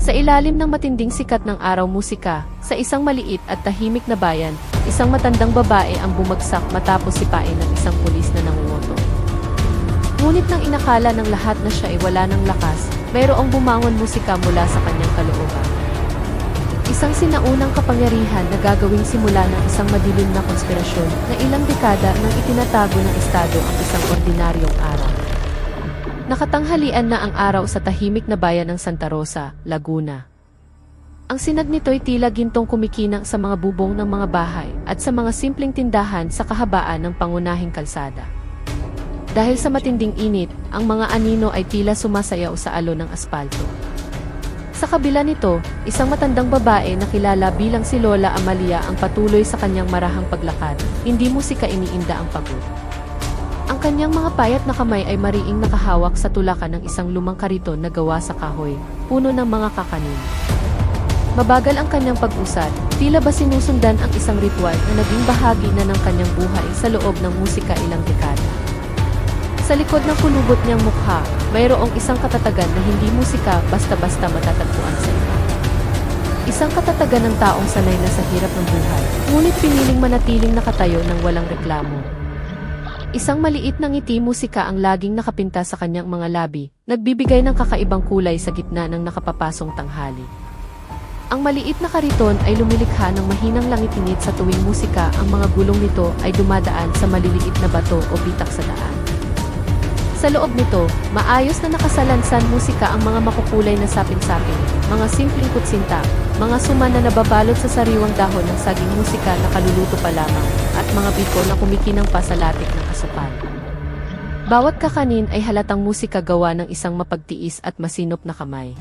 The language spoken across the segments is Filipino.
Sa ilalim ng matinding sikat ng araw musika, sa isang maliit at tahimik na bayan, isang matandang babae ang bumagsak matapos sipain ng isang pulis na nangungoto. Ngunit nang inakala ng lahat na siya ay wala ng lakas, mayroong bumangon musika mula sa kanyang kalooban. Isang sinaunang kapangyarihan na gagawing simula ng isang madilim na konspirasyon na ilang dekada nang itinatago ng Estado ang isang ordinaryong araw. Nakatanghalian na ang araw sa tahimik na bayan ng Santa Rosa, Laguna. Ang sinag nito'y tila gintong kumikinang sa mga bubong ng mga bahay at sa mga simpleng tindahan sa kahabaan ng pangunahing kalsada. Dahil sa matinding init, ang mga anino ay tila sumasayaw sa alon ng aspalto. Sa kabila nito, isang matandang babae na kilala bilang si Lola Amalia ang patuloy sa kanyang marahang paglakad, hindi musika iniinda ang pagod. Ang kanyang mga payat na kamay ay mariing nakahawak sa tulakan ng isang lumang kariton na gawa sa kahoy, puno ng mga kakanin. Mabagal ang kanyang pag-usad, tila ba sinusundan ang isang ritual na naging bahagi na ng kanyang buhay sa loob ng musika ilang dekada. Sa likod ng kulubot niyang mukha, mayroong isang katatagan na hindi musika basta-basta matatagpuan sa iba. Isang katatagan ng taong sanay na sa hirap ng buhay, ngunit piniling manatiling nakatayo ng walang reklamo. Isang maliit na ngiti musika ang laging nakapinta sa kanyang mga labi, nagbibigay ng kakaibang kulay sa gitna ng nakapapasong tanghali. Ang maliit na kariton ay lumilikha ng mahinang langit-init sa tuwing musika, ang mga gulong nito ay dumadaan sa maliliit na bato o bitak sa daan. Sa loob nito, maayos na nakasalansan musika ang mga makukulay na sapin-sapin, mga simpleng kutsinta, mga suma na nababalot sa sariwang dahon ng saging musika na kaluluto pa lamang, at mga biko na kumikinang pa sa latik ng asukal. Bawat kakanin ay halatang musika gawa ng isang mapagtiis at masinop na kamay.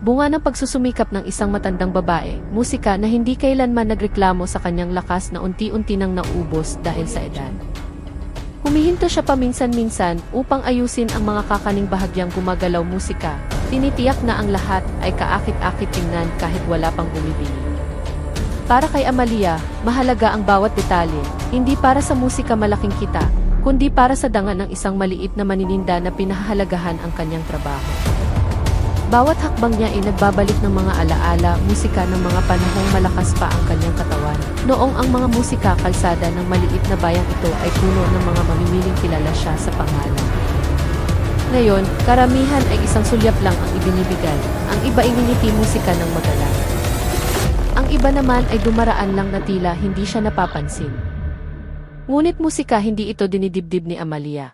Bunga ng pagsusumikap ng isang matandang babae, musika na hindi kailanman nagreklamo sa kanyang lakas na unti-unti nang naubos dahil sa edad. Humihinto siya paminsan-minsan upang ayusin ang mga kakaning bahagyang gumagalaw musika, tinitiyak na ang lahat ay kaakit-akit tingnan kahit wala pang bumibili. Para kay Amalia, mahalaga ang bawat detalye, hindi para sa musika malaking kita, kundi para sa danga ng isang maliit na manininda na pinahahalagahan ang kanyang trabaho. Bawat hakbang niya ay nagbabalik ng mga alaala, musika ng mga panahong malakas pa ang kanyang katawan. Noong ang mga musika kalsada ng maliit na bayang ito ay puno ng mga mamimiling kilala siya sa pangalan. Ngayon, karamihan ay isang sulyap lang ang ibinibigay, ang iba ay ngingiti musika ng magalang. Ang iba naman ay dumaraan lang na tila hindi siya napapansin. Ngunit musika hindi ito dinidibdib ni Amalia.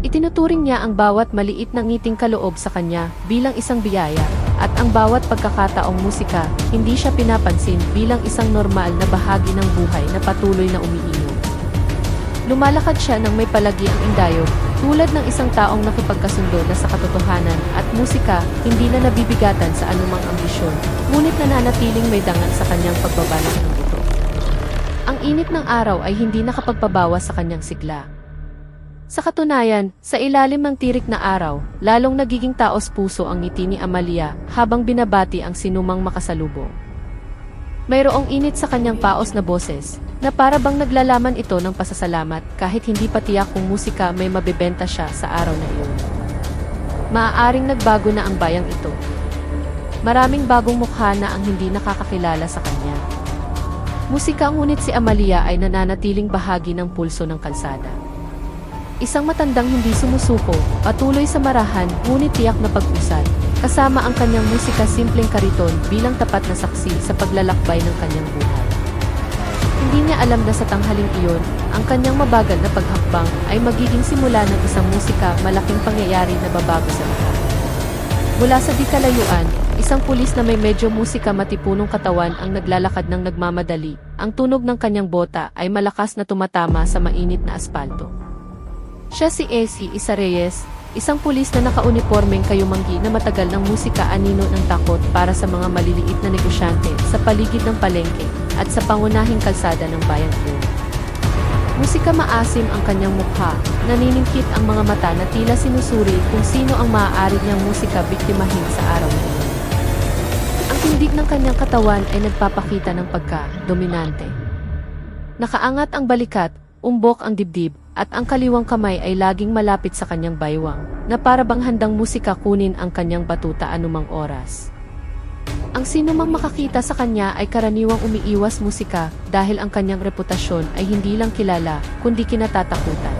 Itinuturing niya ang bawat maliit na ngiting kaloob sa kanya bilang isang biyaya, at ang bawat pagkakataong musika, hindi siya pinapansin bilang isang normal na bahagi ng buhay na patuloy na umiinom. Lumalakad siya ng may palagi ang indayog, tulad ng isang taong nakipagkasundo na sa katotohanan, at musika, hindi na nabibigatan sa anumang ambisyon, ngunit nananatiling may dangan sa kanyang pagbabanat ng buto. Ang init ng araw ay hindi nakapagpabawas sa kanyang sigla. Sa katunayan, sa ilalim ng tirik na araw, lalong nagiging taos-puso ang ngiti ni Amalia habang binabati ang sinumang makasalubong. Mayroong init sa kanyang paos na boses, na para bang naglalaman ito ng pasasalamat kahit hindi pa tiyak kung musika may mabebenta siya sa araw na iyon. Maaaring nagbago na ang bayang ito. Maraming bagong mukha na ang hindi nakakakilala sa kanya. Musika ngunit si Amalia ay nananatiling bahagi ng pulso ng kalsada. Isang matandang hindi sumusuko, patuloy sa marahan, ngunit tiyak na pag-usad, kasama ang kanyang musika simpleng kariton bilang tapat na saksi sa paglalakbay ng kanyang buhay. Hindi niya alam na sa tanghaling iyon, ang kanyang mabagal na paghakbang ay magiging simula ng isang musika malaking pangyayari na babago sa lahat. Mula sa di kalayuan, isang pulis na may medyo musika matipunong katawan ang naglalakad ng nagmamadali, ang tunog ng kanyang bota ay malakas na tumatama sa mainit na aspalto. Siya si A.C. Isa Reyes, isang pulis na nakaunipormeng kayumanggi na matagal ng musika anino ng takot para sa mga maliliit na negosyante sa paligid ng palengke at sa pangunahing kalsada ng bayang iyon. Musika maasim ang kanyang mukha, naniningkit ang mga mata na tila sinusuri kung sino ang maaari niyang musika biktimahin sa araw na iyon. Ang tindig ng kanyang katawan ay nagpapakita ng pagka-dominante. Nakaangat ang balikat, umbok ang dibdib, at ang kaliwang kamay ay laging malapit sa kanyang baywang, na para bang handang musika kunin ang kanyang batuta anumang oras. Ang sinumang makakita sa kanya ay karaniwang umiiwas musika dahil ang kanyang reputasyon ay hindi lang kilala, kundi kinatatakutan.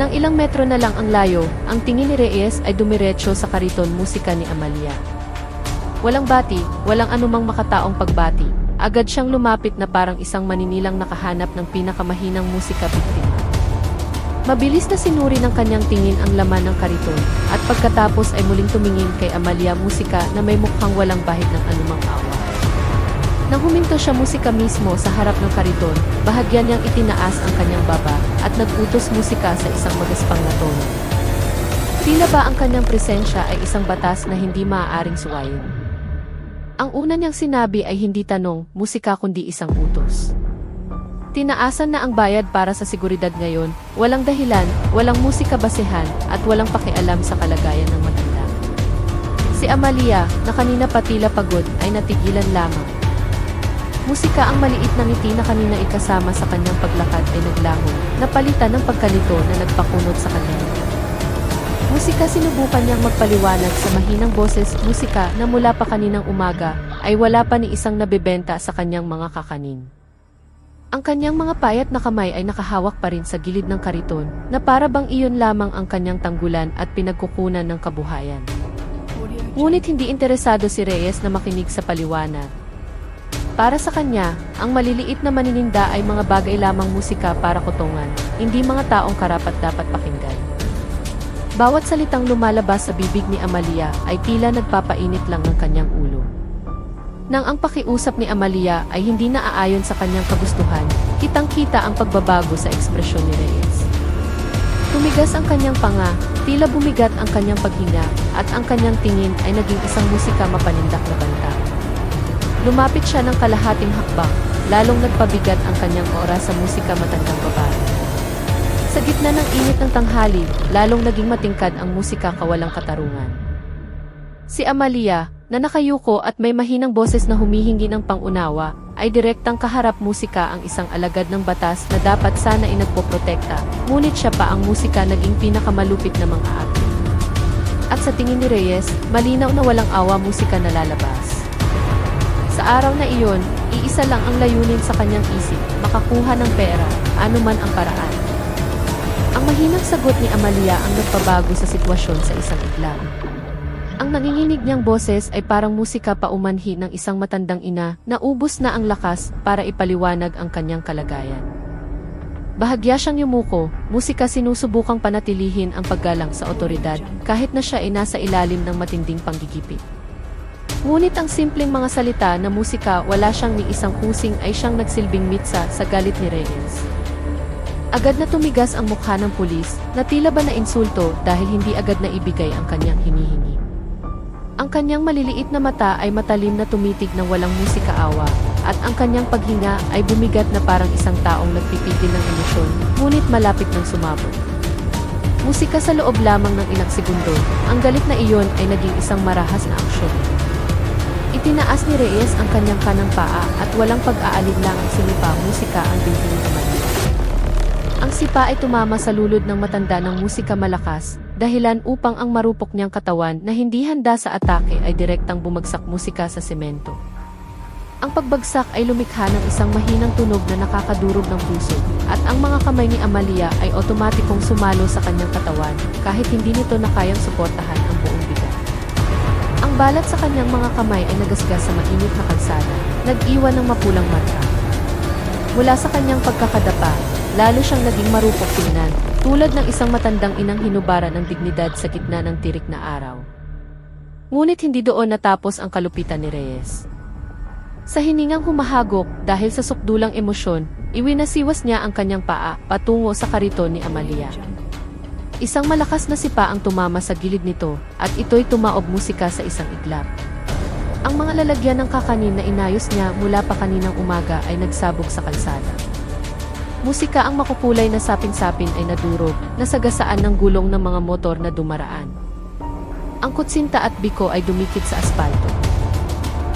Nang ilang metro na lang ang layo, ang tingin ni Reyes ay dumiretso sa kariton musika ni Amalia. Walang bati, walang anumang makataong pagbati. Agad siyang lumapit na parang isang maninilang nakahanap ng pinakamahinang musika biktima. Mabilis na sinuri ng kanyang tingin ang laman ng kariton, at pagkatapos ay muling tumingin kay Amalia musika na may mukhang walang bahid ng anumang awa. Nang huminto siya musika mismo sa harap ng kariton, bahagyan niyang itinaas ang kanyang baba, at nagutos musika sa isang magaspang na tono. Tila ba ang kanyang presensya ay isang batas na hindi maaaring suwayin. Ang una niyang sinabi ay hindi tanong, musika kundi isang utos. Tinaasan na ang bayad para sa seguridad ngayon, walang dahilan, walang musika basehan, at walang pakialam sa kalagayan ng matanda. Si Amalia, na kanina pa tila pagod, ay natigilan lamang. Musika ang maliit na ngiti na kanina ikasama sa kanyang paglakad ay naglaho, napalitan ng pagkalito na nagpakunot sa kanya. Musika sinubukan niyang magpaliwanag sa mahinang boses, musika na mula pa kaninang umaga ay wala pa ni isang nabebenta sa kanyang mga kakanin. Ang kanyang mga payat na kamay ay nakahawak pa rin sa gilid ng kariton na para bang iyon lamang ang kanyang tanggulan at pinagkukunan ng kabuhayan. Ngunit hindi interesado si Reyes na makinig sa paliwanag. Para sa kanya, ang maliliit na manininda ay mga bagay lamang musika para kutungan, hindi mga taong karapat-dapat pakinggan. Bawat salitang lumalabas sa bibig ni Amalia ay tila nagpapainit lang ng kanyang ulo. Nang ang pakiusap ni Amalia ay hindi naaayon sa kanyang kagustuhan, kitang-kita ang pagbabago sa ekspresyon ni Reyes. Tumigas ang kanyang panga, tila bumigat ang kanyang paghinga, at ang kanyang tingin ay naging isang musika mapanindak na banta. Lumapit siya ng kalahating hakbang, lalong nagpabigat ang kanyang oras sa musika matandang babae. Sa gitna ng init ng tanghali, lalong naging matingkad ang musika kawalang katarungan. Si Amalia, na nakayuko at may mahinang boses na humihingi ng pangunawa, ay direktang kaharap musika ang isang alagad ng batas na dapat sana ay nagpoprotekta, ngunit siya pa ang musika naging pinakamalupit na mga aapi. At sa tingin ni Reyes, malinaw na walang awa musika na lalabas. Sa araw na iyon, iisa lang ang layunin sa kanyang isip, makakuha ng pera, anuman ang paraan. Ang mahinang sagot ni Amalia ang nagpabago sa sitwasyon sa isang iglap. Ang nanginginig niyang boses ay parang musika paumanhi ng isang matandang ina na ubos na ang lakas para ipaliwanag ang kanyang kalagayan. Bahagya siyang yumuko, musika sinusubukang panatilihin ang paggalang sa otoridad kahit na siya ay nasa ilalim ng matinding panggigipit. Ngunit ang simpleng mga salita na musika wala siyang ni isang husing ay siyang nagsilbing mitsa sa galit ni Reyes. Agad na tumigas ang mukha ng pulis na tila ba na insulto dahil hindi agad na ibigay ang kanyang hinihingi. Ang kanyang maliliit na mata ay matalim na tumitig ng walang musika awa at ang kanyang paghinga ay bumigat na parang isang taong nagpipigil ng emosyon ngunit malapit ng sumabog. Musika sa loob lamang ng ilang segundo, ang galit na iyon ay naging isang marahas na aksyon. Itinaas ni Reyes ang kanyang kanang paa at walang pag-aalinlangang sinipa musika ang binti ni Amalia. Ang sipa ay tumama sa lulod ng matanda ng musika malakas, dahilan upang ang marupok niyang katawan na hindi handa sa atake ay direktang bumagsak musika sa semento. Ang pagbagsak ay lumikha ng isang mahinang tunog na nakakadurog ng puso, at ang mga kamay ni Amalia ay otomatikong sumalo sa kanyang katawan kahit hindi nito na kayang suportahan ang buong bigat. Ang balat sa kanyang mga kamay ay nagasgas sa mainit na kalsada, nag-iwan ng mapulang marka. Mula sa kanyang pagkakadapa, lalo siyang naging marupok tingnan, tulad ng isang matandang inang hinubaran ng dignidad sa gitna ng tirik na araw. Ngunit hindi doon natapos ang kalupitan ni Reyes. Sa hiningang humahagok dahil sa sukdulang emosyon, iwinasiwas niya ang kanyang paa patungo sa kariton ni Amalia. Isang malakas na sipa ang tumama sa gilid nito at ito'y tumaob musika sa isang iglap. Ang mga lalagyan ng kakanin na inayos niya mula pa kaninang umaga ay nagsabog sa kalsada. Musika ang makukulay na sapin-sapin ay nadurog, nasagasaan ng gulong ng mga motor na dumaraan. Ang kutsinta at biko ay dumikit sa aspalto.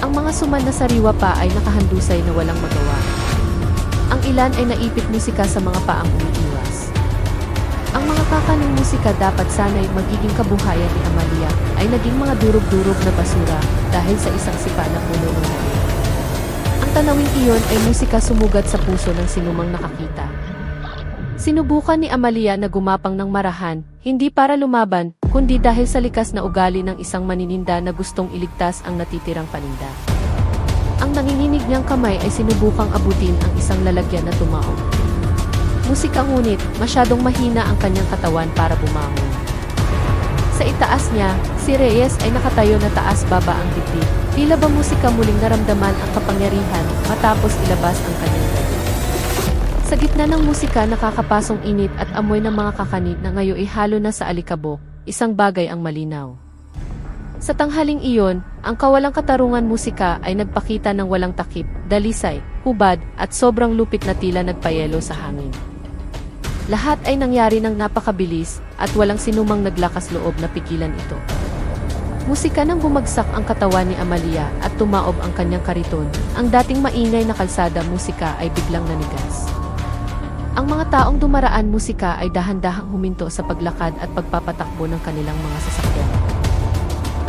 Ang mga suman na sariwa pa ay nakahandusay na walang magawa. Ang ilan ay naipit musika sa mga paang umiiwas. Ang mga kakaning musika dapat sana'y magiging kabuhayan ni Amalia ay naging mga durog-durog na basura dahil sa isang sipa na puno ng halik. Ang tanawing iyon ay musika sumugat sa puso ng sinumang nakakita. Sinubukan ni Amalia na gumapang ng marahan, hindi para lumaban, kundi dahil sa likas na ugali ng isang manininda na gustong iligtas ang natitirang paninda. Ang nanginginig niyang kamay ay sinubukang abutin ang isang lalagyan na tumaob. Musika ngunit, masyadong mahina ang kanyang katawan para bumangon. Sa itaas niya, si Reyes ay nakatayo na taas-baba ang dibdib. Tila ba musika muling naramdaman ang kapangyarihan matapos ilabas ang kanyang galit. Sa gitna ng musika nakakapasong init at amoy ng mga kakanin na ngayon ay halo na sa alikabok, isang bagay ang malinaw. Sa tanghaling iyon, ang kawalang katarungan musika ay nagpakita ng walang takip, dalisay, hubad, at sobrang lupit na tila nagpayelo sa hangin. Lahat ay nangyari ng napakabilis at walang sinumang naglakas loob na pigilan ito. Musika nang bumagsak ang katawan ni Amalia at tumaob ang kanyang kariton, ang dating maingay na kalsada musika ay biglang nanigas. Ang mga taong dumaraan musika ay dahan-dahang huminto sa paglakad at pagpapatakbo ng kanilang mga sasakyan.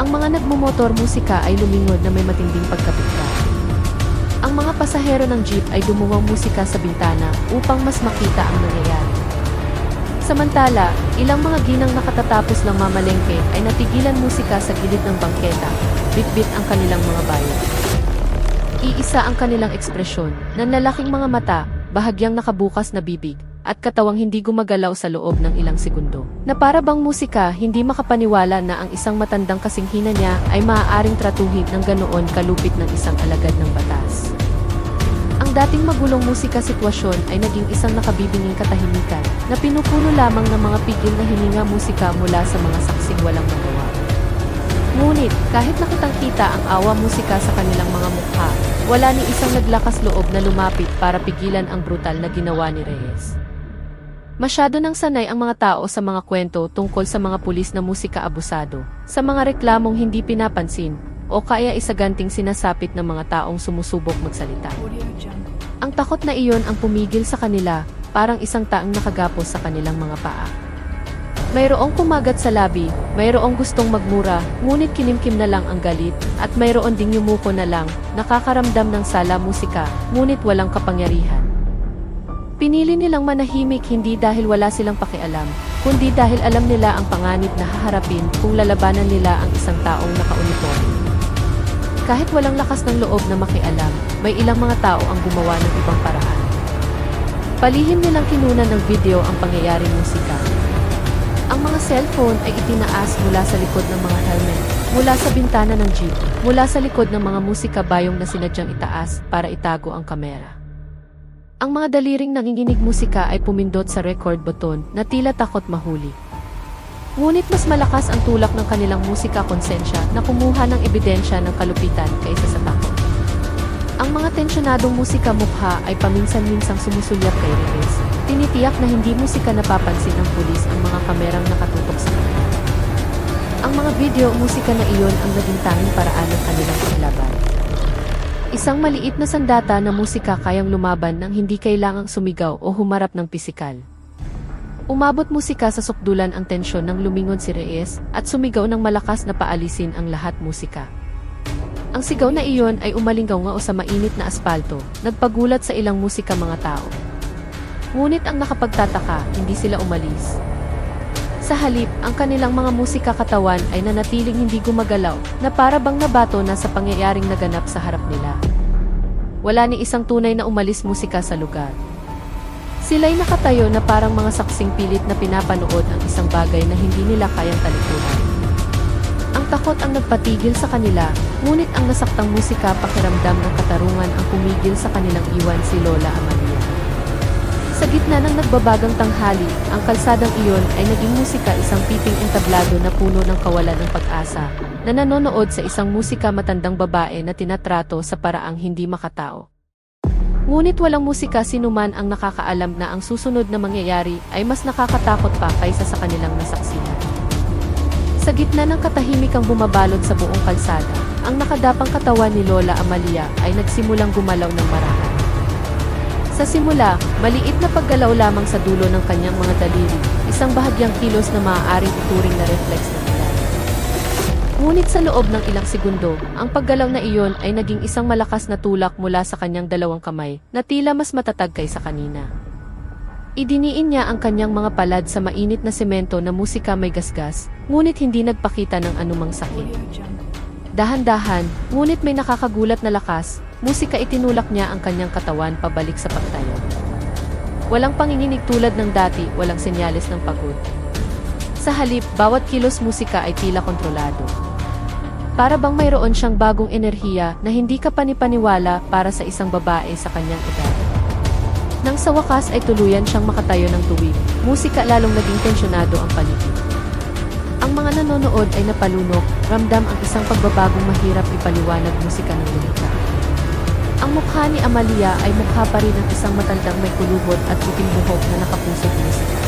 Ang mga nagmumotor musika ay lumingon na may matinding pagkabigla. Ang mga pasahero ng jeep ay dumuwang musika sa bintana upang mas makita ang nangyayari. Samantala, ilang mga ginang nakatatapos ng mamalengke ay natigilan musika sa gilid ng bangketa, bitbit ang kanilang mga bayad. Iisa ang kanilang ekspresyon, nanlalaking mga mata, bahagyang nakabukas na bibig, at katawang hindi gumagalaw sa loob ng ilang segundo. Na para bang musika, hindi makapaniwala na ang isang matandang kasinghina niya ay maaaring tratuhin ng ganoon kalupit ng isang alagad ng batas. Ang dating magulong musika sitwasyon ay naging isang nakabibinging katahimikan na pinupuno lamang ng mga pigil na hininga musika mula sa mga saksing walang magawa. Ngunit, kahit nakitang-kita ang awa musika sa kanilang mga mukha, wala ni isang naglakas loob na lumapit para pigilan ang brutal na ginawa ni Reyes. Masyado nang sanay ang mga tao sa mga kwento tungkol sa mga pulis na musika abusado, sa mga reklamong hindi pinapansin, o kaya isaganting sinasapit ng mga taong sumusubok magsalita. Ang takot na iyon ang pumigil sa kanila, parang isang taong nakagapos sa kanilang mga paa. Mayroong kumagat sa labi, mayroong gustong magmura, ngunit kinimkim na lang ang galit, at mayroon ding yumuko na lang, nakakaramdam ng sala musika, ngunit walang kapangyarihan. Pinili nilang manahimik hindi dahil wala silang pakialam, kundi dahil alam nila ang panganib na haharapin kung lalabanan nila ang isang taong naka-uniform. Kahit walang lakas ng loob na makialam, may ilang mga tao ang gumawa ng ibang paraan. Palihim nilang kinunan ng video ang pangyayaring musika. Ang mga cellphone ay itinaas mula sa likod ng mga helmet, mula sa bintana ng jeep, mula sa likod ng mga musika bayong na sinadyang itaas para itago ang kamera. Ang mga daliring nanginginig musika ay pumindot sa record button na tila takot mahuli. Ngunit mas malakas ang tulak ng kanilang musika konsensya na kumuha ng ebidensya ng kalupitan kaysa sa takot. Ang mga tensyonadong musika mukha ay paminsan-minsang sumusulyap kay Reyes. Tinitiyak na hindi musika napapansin ng pulis ang mga kamerang nakatutok sa kanila. Ang mga video musika na iyon ang naging tanging paraan ng kanilang paglaban. Isang maliit na sandata na musika kayang lumaban nang hindi kailangang sumigaw o humarap ng pisikal. Umabot musika sa sukdulan ang tensyon nang lumingon si Reyes at sumigaw ng malakas na paalisin ang lahat musika. Ang sigaw na iyon ay umalinggaw sa mainit na aspalto, nagpagulat sa ilang musika mga tao. Ngunit ang nakapagtataka, hindi sila umalis. Sa halip, ang kanilang mga musika katawan ay nanatiling hindi gumagalaw, na para bang nabato na sa pangyayaring naganap sa harap nila. Wala ni isang tunay na umalis musika sa lugar. Sila'y nakatayo na parang mga saksing pilit na pinapanood ang isang bagay na hindi nila kayang talikuran. Ang takot ang nagpatigil sa kanila, ngunit ang nasaktang musika pakiramdam ng katarungan ang pumigil sa kanilang iwan si Lola Amalia. Sa gitna ng nagbabagang tanghali, ang kalsadang iyon ay naging musika isang piping entablado na puno ng kawalan ng pag-asa, na nanonood sa isang musika matandang babae na tinatrato sa paraang hindi makatao. Ngunit walang musika sinuman ang nakakaalam na ang susunod na mangyayari ay mas nakakatakot pa kaysa sa kanilang nasaksihan. Sa gitna ng katahimikang bumabalot sa buong kalsada, ang nakadapang katawan ni Lola Amalia ay nagsimulang gumalaw ng marahan. Sa simula, maliit na paggalaw lamang sa dulo ng kanyang mga daliri, isang bahagyang kilos na maaaring ituring na reflex ng ilan. Ngunit sa loob ng ilang segundo, ang paggalaw na iyon ay naging isang malakas na tulak mula sa kanyang dalawang kamay, na tila mas matatag kaysa kanina. Idiniin niya ang kanyang mga palad sa mainit na semento na musika may gasgas, ngunit hindi nagpakita ng anumang sakit. Dahan-dahan, ngunit may nakakagulat na lakas, musika itinulak niya ang kanyang katawan pabalik sa pagtayo. Walang panginginig tulad ng dati, walang senyales ng pagod. Sa halip, bawat kilos musika ay tila kontrolado. Para bang mayroon siyang bagong enerhiya na hindi ka panipaniwala para sa isang babae sa kanyang edad. Nang sa wakas ay tuluyan siyang makatayo ng tuwid, musika lalong naging tensyonado ang paligid. Ang mga nanonood ay napalunok, ramdam ang isang pagbabagong mahirap ipaliwanag musika ng lumika. Ang mukha ni Amalia ay mukha pa rin ng isang matandang may kulubot at puting buhok na nakapusog musika.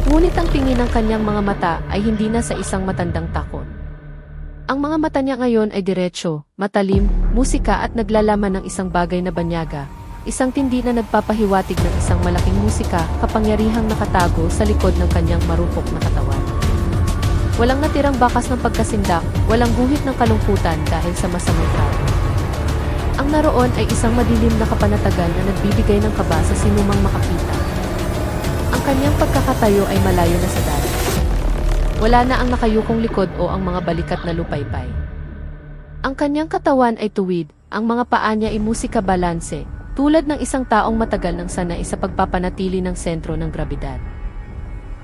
Ngunit ang tingin ng kanyang mga mata ay hindi na sa isang matandang takot. Ang mga mata niya ngayon ay diretsyo, matalim, musika at naglalaman ng isang bagay na banyaga. Isang tindi na nagpapahiwatig ng isang malaking musika, kapangyarihang nakatago sa likod ng kanyang marupok na katawan. Walang natirang bakas ng pagkasindak, walang guhit ng kalungkutan dahil sa masamang trato. Ang naroon ay isang madilim na kapanatagan na nagbibigay ng kaba sa sinumang makakita. Ang kanyang pagkakatayo ay malayo na sa dati. Wala na ang nakayukong likod o ang mga balikat na lupaypay. Ang kanyang katawan ay tuwid, ang mga paa niya ay musika balanse, tulad ng isang taong matagal nang sanay sa pagpapanatili ng sentro ng grabidad.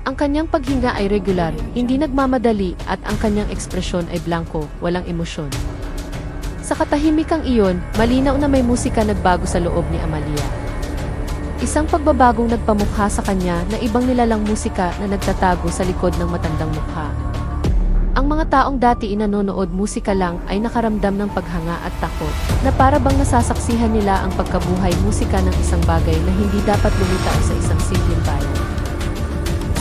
Ang kanyang paghinga ay regular, hindi nagmamadali at ang kanyang ekspresyon ay blanko, walang emosyon. Sa katahimikang iyon, malinaw na may musika nagbago sa loob ni Amalia. Isang pagbabagong nagpamukha sa kanya na ibang nilalang musika na nagtatago sa likod ng matandang mukha. Ang mga taong dati inanonood musika lang ay nakaramdam ng paghanga at takot, na para bang nasasaksihan nila ang pagkabuhay musika ng isang bagay na hindi dapat lumitaw sa isang simpleng bayan.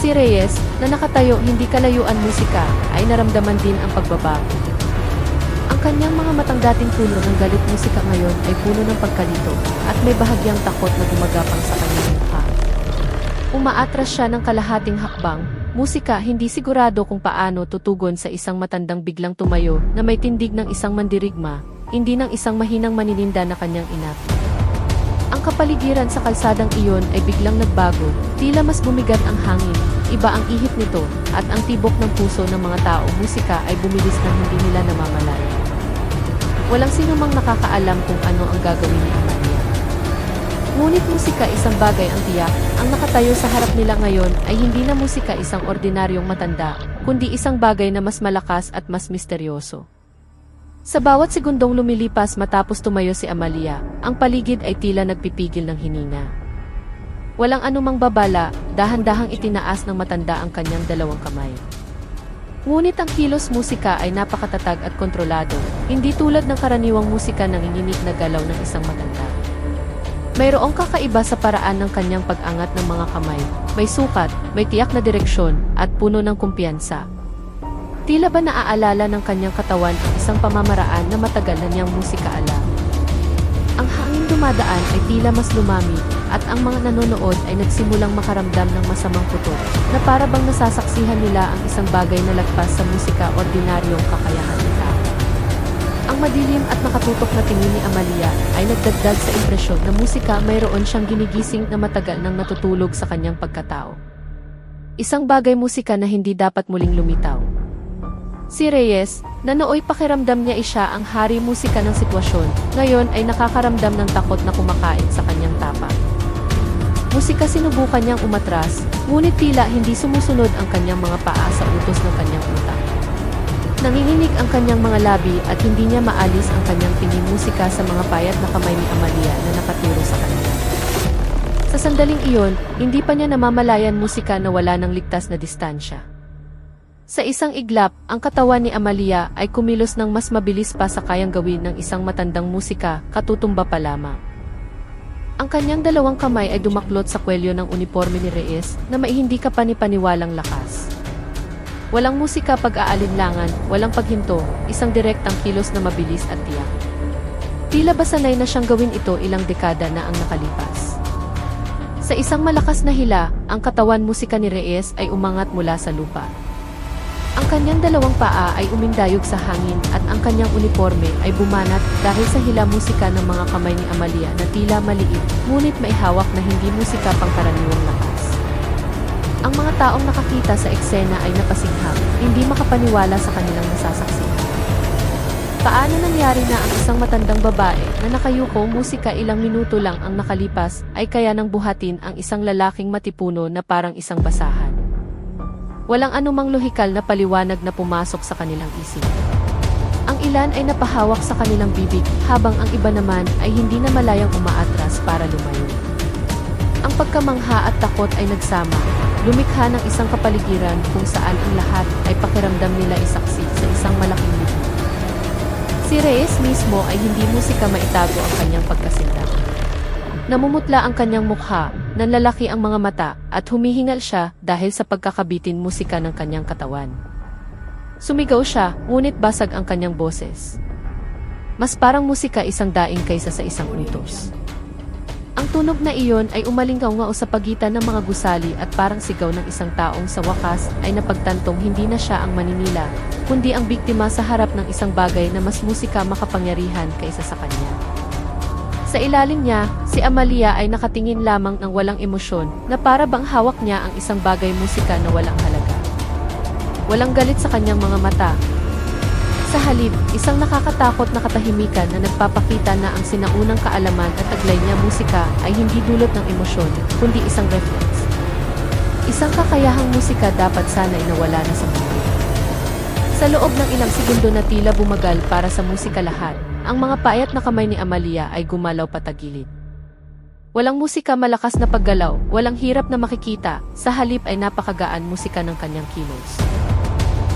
Si Reyes, na nakatayo hindi kalayuan musika, ay naramdaman din ang pagbabago. Ang kanyang mga matang dating puno ng galit musika ngayon ay puno ng pagkalito, at may bahagyang takot na gumagapang sa kanyang mukha. Umaatras siya ng kalahating hakbang, musika hindi sigurado kung paano tutugon sa isang matandang biglang tumayo na may tindig ng isang mandirigma, hindi ng isang mahinang manininda na kanyang inapi. Ang kapaligiran sa kalsadang iyon ay biglang nagbago, tila mas bumigat ang hangin, iba ang ihip nito, at ang tibok ng puso ng mga tao musika ay bumilis na hindi nila namamalayan. Walang sinumang nakakaalam kung ano ang gagawin ni Amalia. Ngunit musika isang bagay ang tiyak, ang nakatayo sa harap nila ngayon ay hindi na musika isang ordinaryong matanda, kundi isang bagay na mas malakas at mas misteryoso. Sa bawat segundong lumilipas matapos tumayo si Amalia, ang paligid ay tila nagpipigil ng hininga. Walang anumang babala, dahan-dahang itinaas ng matanda ang kanyang dalawang kamay. Ngunit ang kilos musika ay napakatatag at kontrolado, hindi tulad ng karaniwang musika nanginginig na galaw ng isang matanda. Mayroong kakaiba sa paraan ng kanyang pag-angat ng mga kamay, may sukat, may tiyak na direksyon, at puno ng kumpiyansa. Tila ba naaalala ng kanyang katawan ang isang pamamaraan na matagal na niyang musika alam. Ang hangin dumadaan ay tila mas lumami, at ang mga nanonood ay nagsimulang makaramdam ng masamang putot, na para bang nasasaksihan nila ang isang bagay na lagpas sa musika ordinaryong kakayahan ng tao. Ang madilim at nakatutok na tingin ni Amalia ay nagdagdag sa impresyon na musika mayroon siyang ginigising na matagal nang natutulog sa kanyang pagkatao. Isang bagay musika na hindi dapat muling lumitaw. Si Reyes, na nooy pakiramdam niya siya ang hari musika ng sitwasyon, ngayon ay nakakaramdam ng takot na kumakain sa kanyang tapa. Musika sinubukan niyang umatras, ngunit tila hindi sumusunod ang kanyang mga paa sa utos ng kanyang utak. Nanginginig ang kanyang mga labi at hindi niya maalis ang kanyang tingin musika sa mga payat na kamay ni Amalia na nakaturo sa kanya. Sa sandaling iyon, hindi pa niya namamalayan musika na wala ng ligtas na distansya. Sa isang iglap, ang katawan ni Amalia ay kumilos ng mas mabilis pa sa kayang gawin ng isang matandang musika, katutumba pa lamang. Ang kanyang dalawang kamay ay dumaklot sa kwelyo ng uniforme ni Reyes na may hindi kapani-paniwalang lakas. Walang musika pag-aalinlangan, walang paghinto, isang direktang kilos na mabilis at tiyak. Tila ba sanay na siyang gawin ito ilang dekada na ang nakalipas. Sa isang malakas na hila, ang katawan musika ni Reyes ay umangat mula sa lupa. Ang kanyang dalawang paa ay umindayog sa hangin at ang kanyang uniforme ay bumanat dahil sa hila musika ng mga kamay ni Amalia na tila maliit, ngunit may hawak na hindi musika pangkaraniwang lakas. Ang mga taong nakakita sa eksena ay napasinghap, hindi makapaniwala sa kanilang nasasaksihan. Paano nangyari na ang isang matandang babae na nakayuko musika ilang minuto lang ang nakalipas ay kaya nang buhatin ang isang lalaking matipuno na parang isang basahan? Walang anumang lohikal na paliwanag na pumasok sa kanilang isip. Ang ilan ay napahawak sa kanilang bibig habang ang iba naman ay hindi na malayang umaatras para lumayo. Ang pagkamangha at takot ay nagsama, lumikha ng isang kapaligiran kung saan ang lahat ay pakiramdam nila isaksi sa isang malaking libro. Si Reyes mismo ay hindi musika maitago ang kanyang pagkasindak. Namumutla ang kanyang mukha, nanlalaki ang mga mata, at humihingal siya dahil sa pagkakabitin musika ng kanyang katawan. Sumigaw siya, ngunit basag ang kanyang boses. Mas parang musika isang daing kaysa sa isang utos. Ang tunog na iyon ay umalingaw-ngao sa pagitan ng mga gusali at parang sigaw ng isang taong sa wakas ay napagtantong hindi na siya ang maninila, kundi ang biktima sa harap ng isang bagay na mas musika makapangyarihan kaysa sa kanya. Sa ilalim niya, si Amalia ay nakatingin lamang ng walang emosyon na para bang hawak niya ang isang bagay musika na walang halaga. Walang galit sa kanyang mga mata. Sa halip, isang nakakatakot na katahimikan na nagpapakita na ang sinaunang kaalaman at taglay niya musika ay hindi dulot ng emosyon, kundi isang reflex. Isang kakayahang musika dapat sana'y nawala na sa mundo. Sa loob ng ilang segundo na tila bumagal para sa musika lahat, ang mga payat na kamay ni Amalia ay gumalaw patagilid. Walang musika malakas na paggalaw, walang hirap na makikita, sa halip ay napakagaan musika ng kanyang kilos.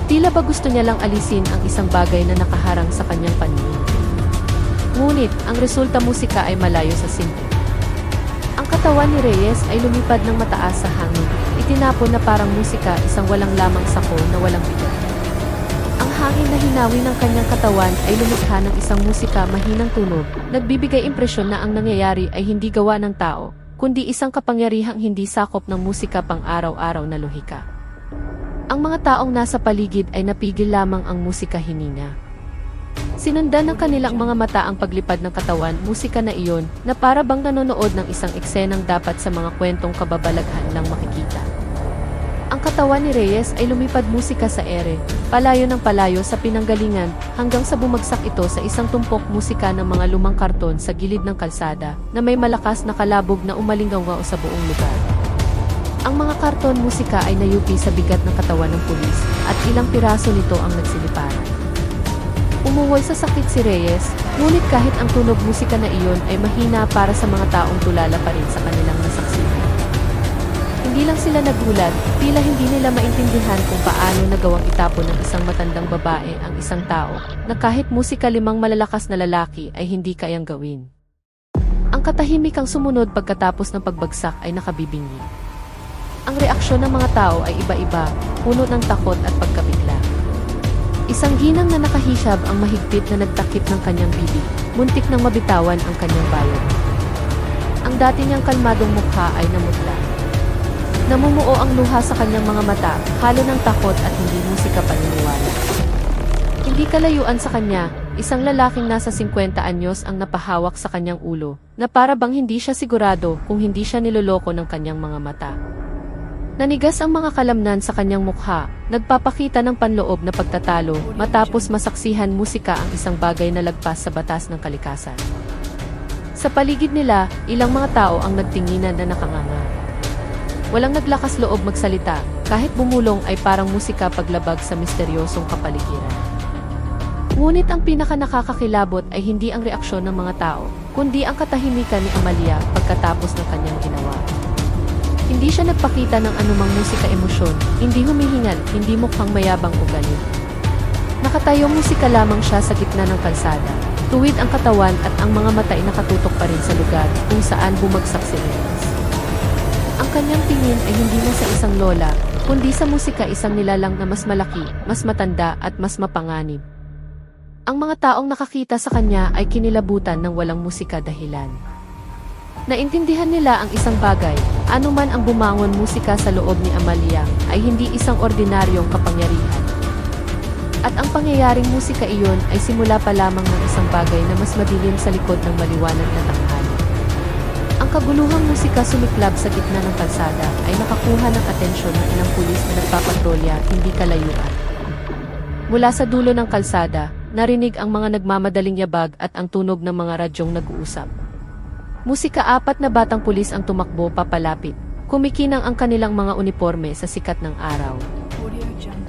Tila ba gusto niya lang alisin ang isang bagay na nakaharang sa kanyang paningin. Ngunit, ang resulta musika ay malayo sa simple. Ang katawan ni Reyes ay lumipad ng mataas sa hangin, itinapon na parang musika isang walang lamang sako na walang bigat. Ang hangin na hinawi ng kanyang katawan ay lumikha ng isang musika mahinang tunog, nagbibigay impresyon na ang nangyayari ay hindi gawa ng tao, kundi isang kapangyarihang hindi sakop ng musika pang araw-araw na lohika. Ang mga taong nasa paligid ay napigil lamang ang musika hinina. Sinundan ng kanilang mga mata ang paglipad ng katawan musika na iyon na para bang nanonood ng isang eksenang dapat sa mga kwentong kababalaghan lang makikita. Ang katawan ni Reyes ay lumipad musika sa ere, palayo ng palayo sa pinanggalingan hanggang sa bumagsak ito sa isang tumpok musika ng mga lumang karton sa gilid ng kalsada na may malakas na kalabog na umalingaw sa buong lugar. Ang mga karton musika ay nayupi sa bigat ng katawan ng pulis at ilang piraso nito ang nagsiliparan. Umuhoy sa sakit si Reyes, ngunit kahit ang tunog musika na iyon ay mahina para sa mga taong tulala pa rin sa kanilang nasaksihan. Hindi lang sila nagulat, tila hindi nila maintindihan kung paano nagawang itapon ng isang matandang babae ang isang tao na kahit musika limang malalakas na lalaki ay hindi kayang gawin. Ang katahimikang sumunod pagkatapos ng pagbagsak ay nakabibingi. Ang reaksyon ng mga tao ay iba-iba, puno ng takot at pagkabigla. Isang ginang na nakahishab ang mahigpit na nagtakip ng kanyang bibig, muntik nang mabitawan ang kanyang bayo. Ang dati niyang kalmadong mukha ay namutla. Namumuo ang luha sa kanyang mga mata, halo ng takot at hindi musika paniniwala. Hindi kalayuan sa kanya, isang lalaking nasa 50 anyos ang napahawak sa kanyang ulo, na para bang hindi siya sigurado kung hindi siya niloloko ng kanyang mga mata. Nanigas ang mga kalamnan sa kanyang mukha, nagpapakita ng panloob na pagtatalo matapos masaksihan musika ang isang bagay na lagpas sa batas ng kalikasan. Sa paligid nila, ilang mga tao ang nagtinginan na nakanganga. Walang naglakas loob magsalita, kahit bumulong ay parang musika paglabag sa misteryosong kapaligiran. Ngunit ang pinaka-nakakakilabot ay hindi ang reaksyon ng mga tao, kundi ang katahimikan ni Amalia pagkatapos ng kanyang ginawa. Hindi siya nagpakita ng anumang musika emosyon, hindi humihingal, hindi mukhang mayabang o galit. Nakatayong musika lamang siya sa gitna ng kalsada. Tuwid ang katawan at ang mga mata ay nakatutok pa rin sa lugar kung saan bumagsak si Reyes. Ang kanyang tingin ay hindi na sa isang lola, kundi sa musika isang nilalang na mas malaki, mas matanda at mas mapanganib. Ang mga taong nakakita sa kanya ay kinilabutan ng walang musika dahilan. Naintindihan nila ang isang bagay, anuman ang bumangon musika sa loob ni Amalia ay hindi isang ordinaryong kapangyarihan. At ang pangyayaring musika iyon ay simula pa lamang ng isang bagay na mas madilim sa likod ng maliwanag na tanghali. Ang kaguluhang musika sumiklab sa gitna ng kalsada ay nakakuha ng atensyon ng ilang pulis na nagpapatrolya hindi kalayuan. Mula sa dulo ng kalsada, narinig ang mga nagmamadaling yabag at ang tunog ng mga radyong nag-uusap. Musika, 4 na batang pulis ang tumakbo papalapit. Kumikinang ang kanilang mga uniforme sa sikat ng araw.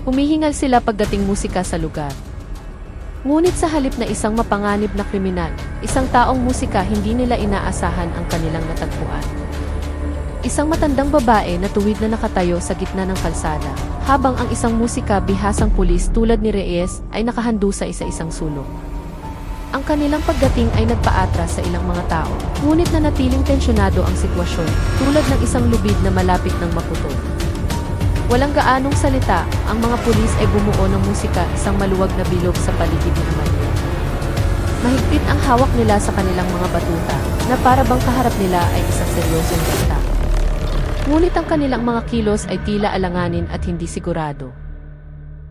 Humihingal sila pagdating musika sa lugar. Ngunit sa halip na isang mapanganib na kriminal, isang taong musika, hindi nila inaasahan ang kanilang natagpuan. Isang matandang babae na tuwid na nakatayo sa gitna ng kalsada, habang ang isang musika, bihasang pulis tulad ni Reyes, ay nakahandusay sa isa-isang sulok. Ang kanilang pagdating ay nagpaatras sa ilang mga tao, ngunit nanatiling tensyonado ang sitwasyon, tulad ng isang lubid na malapit ng maputol. Walang gaanong salita, ang mga pulis ay bumuo ng musika, isang maluwag na bilog sa paligid ni Amalia. Mahigpit ang hawak nila sa kanilang mga batuta, na para bang kaharap nila ay isang seryosong banta. Ngunit ang kanilang mga kilos ay tila alanganin at hindi sigurado.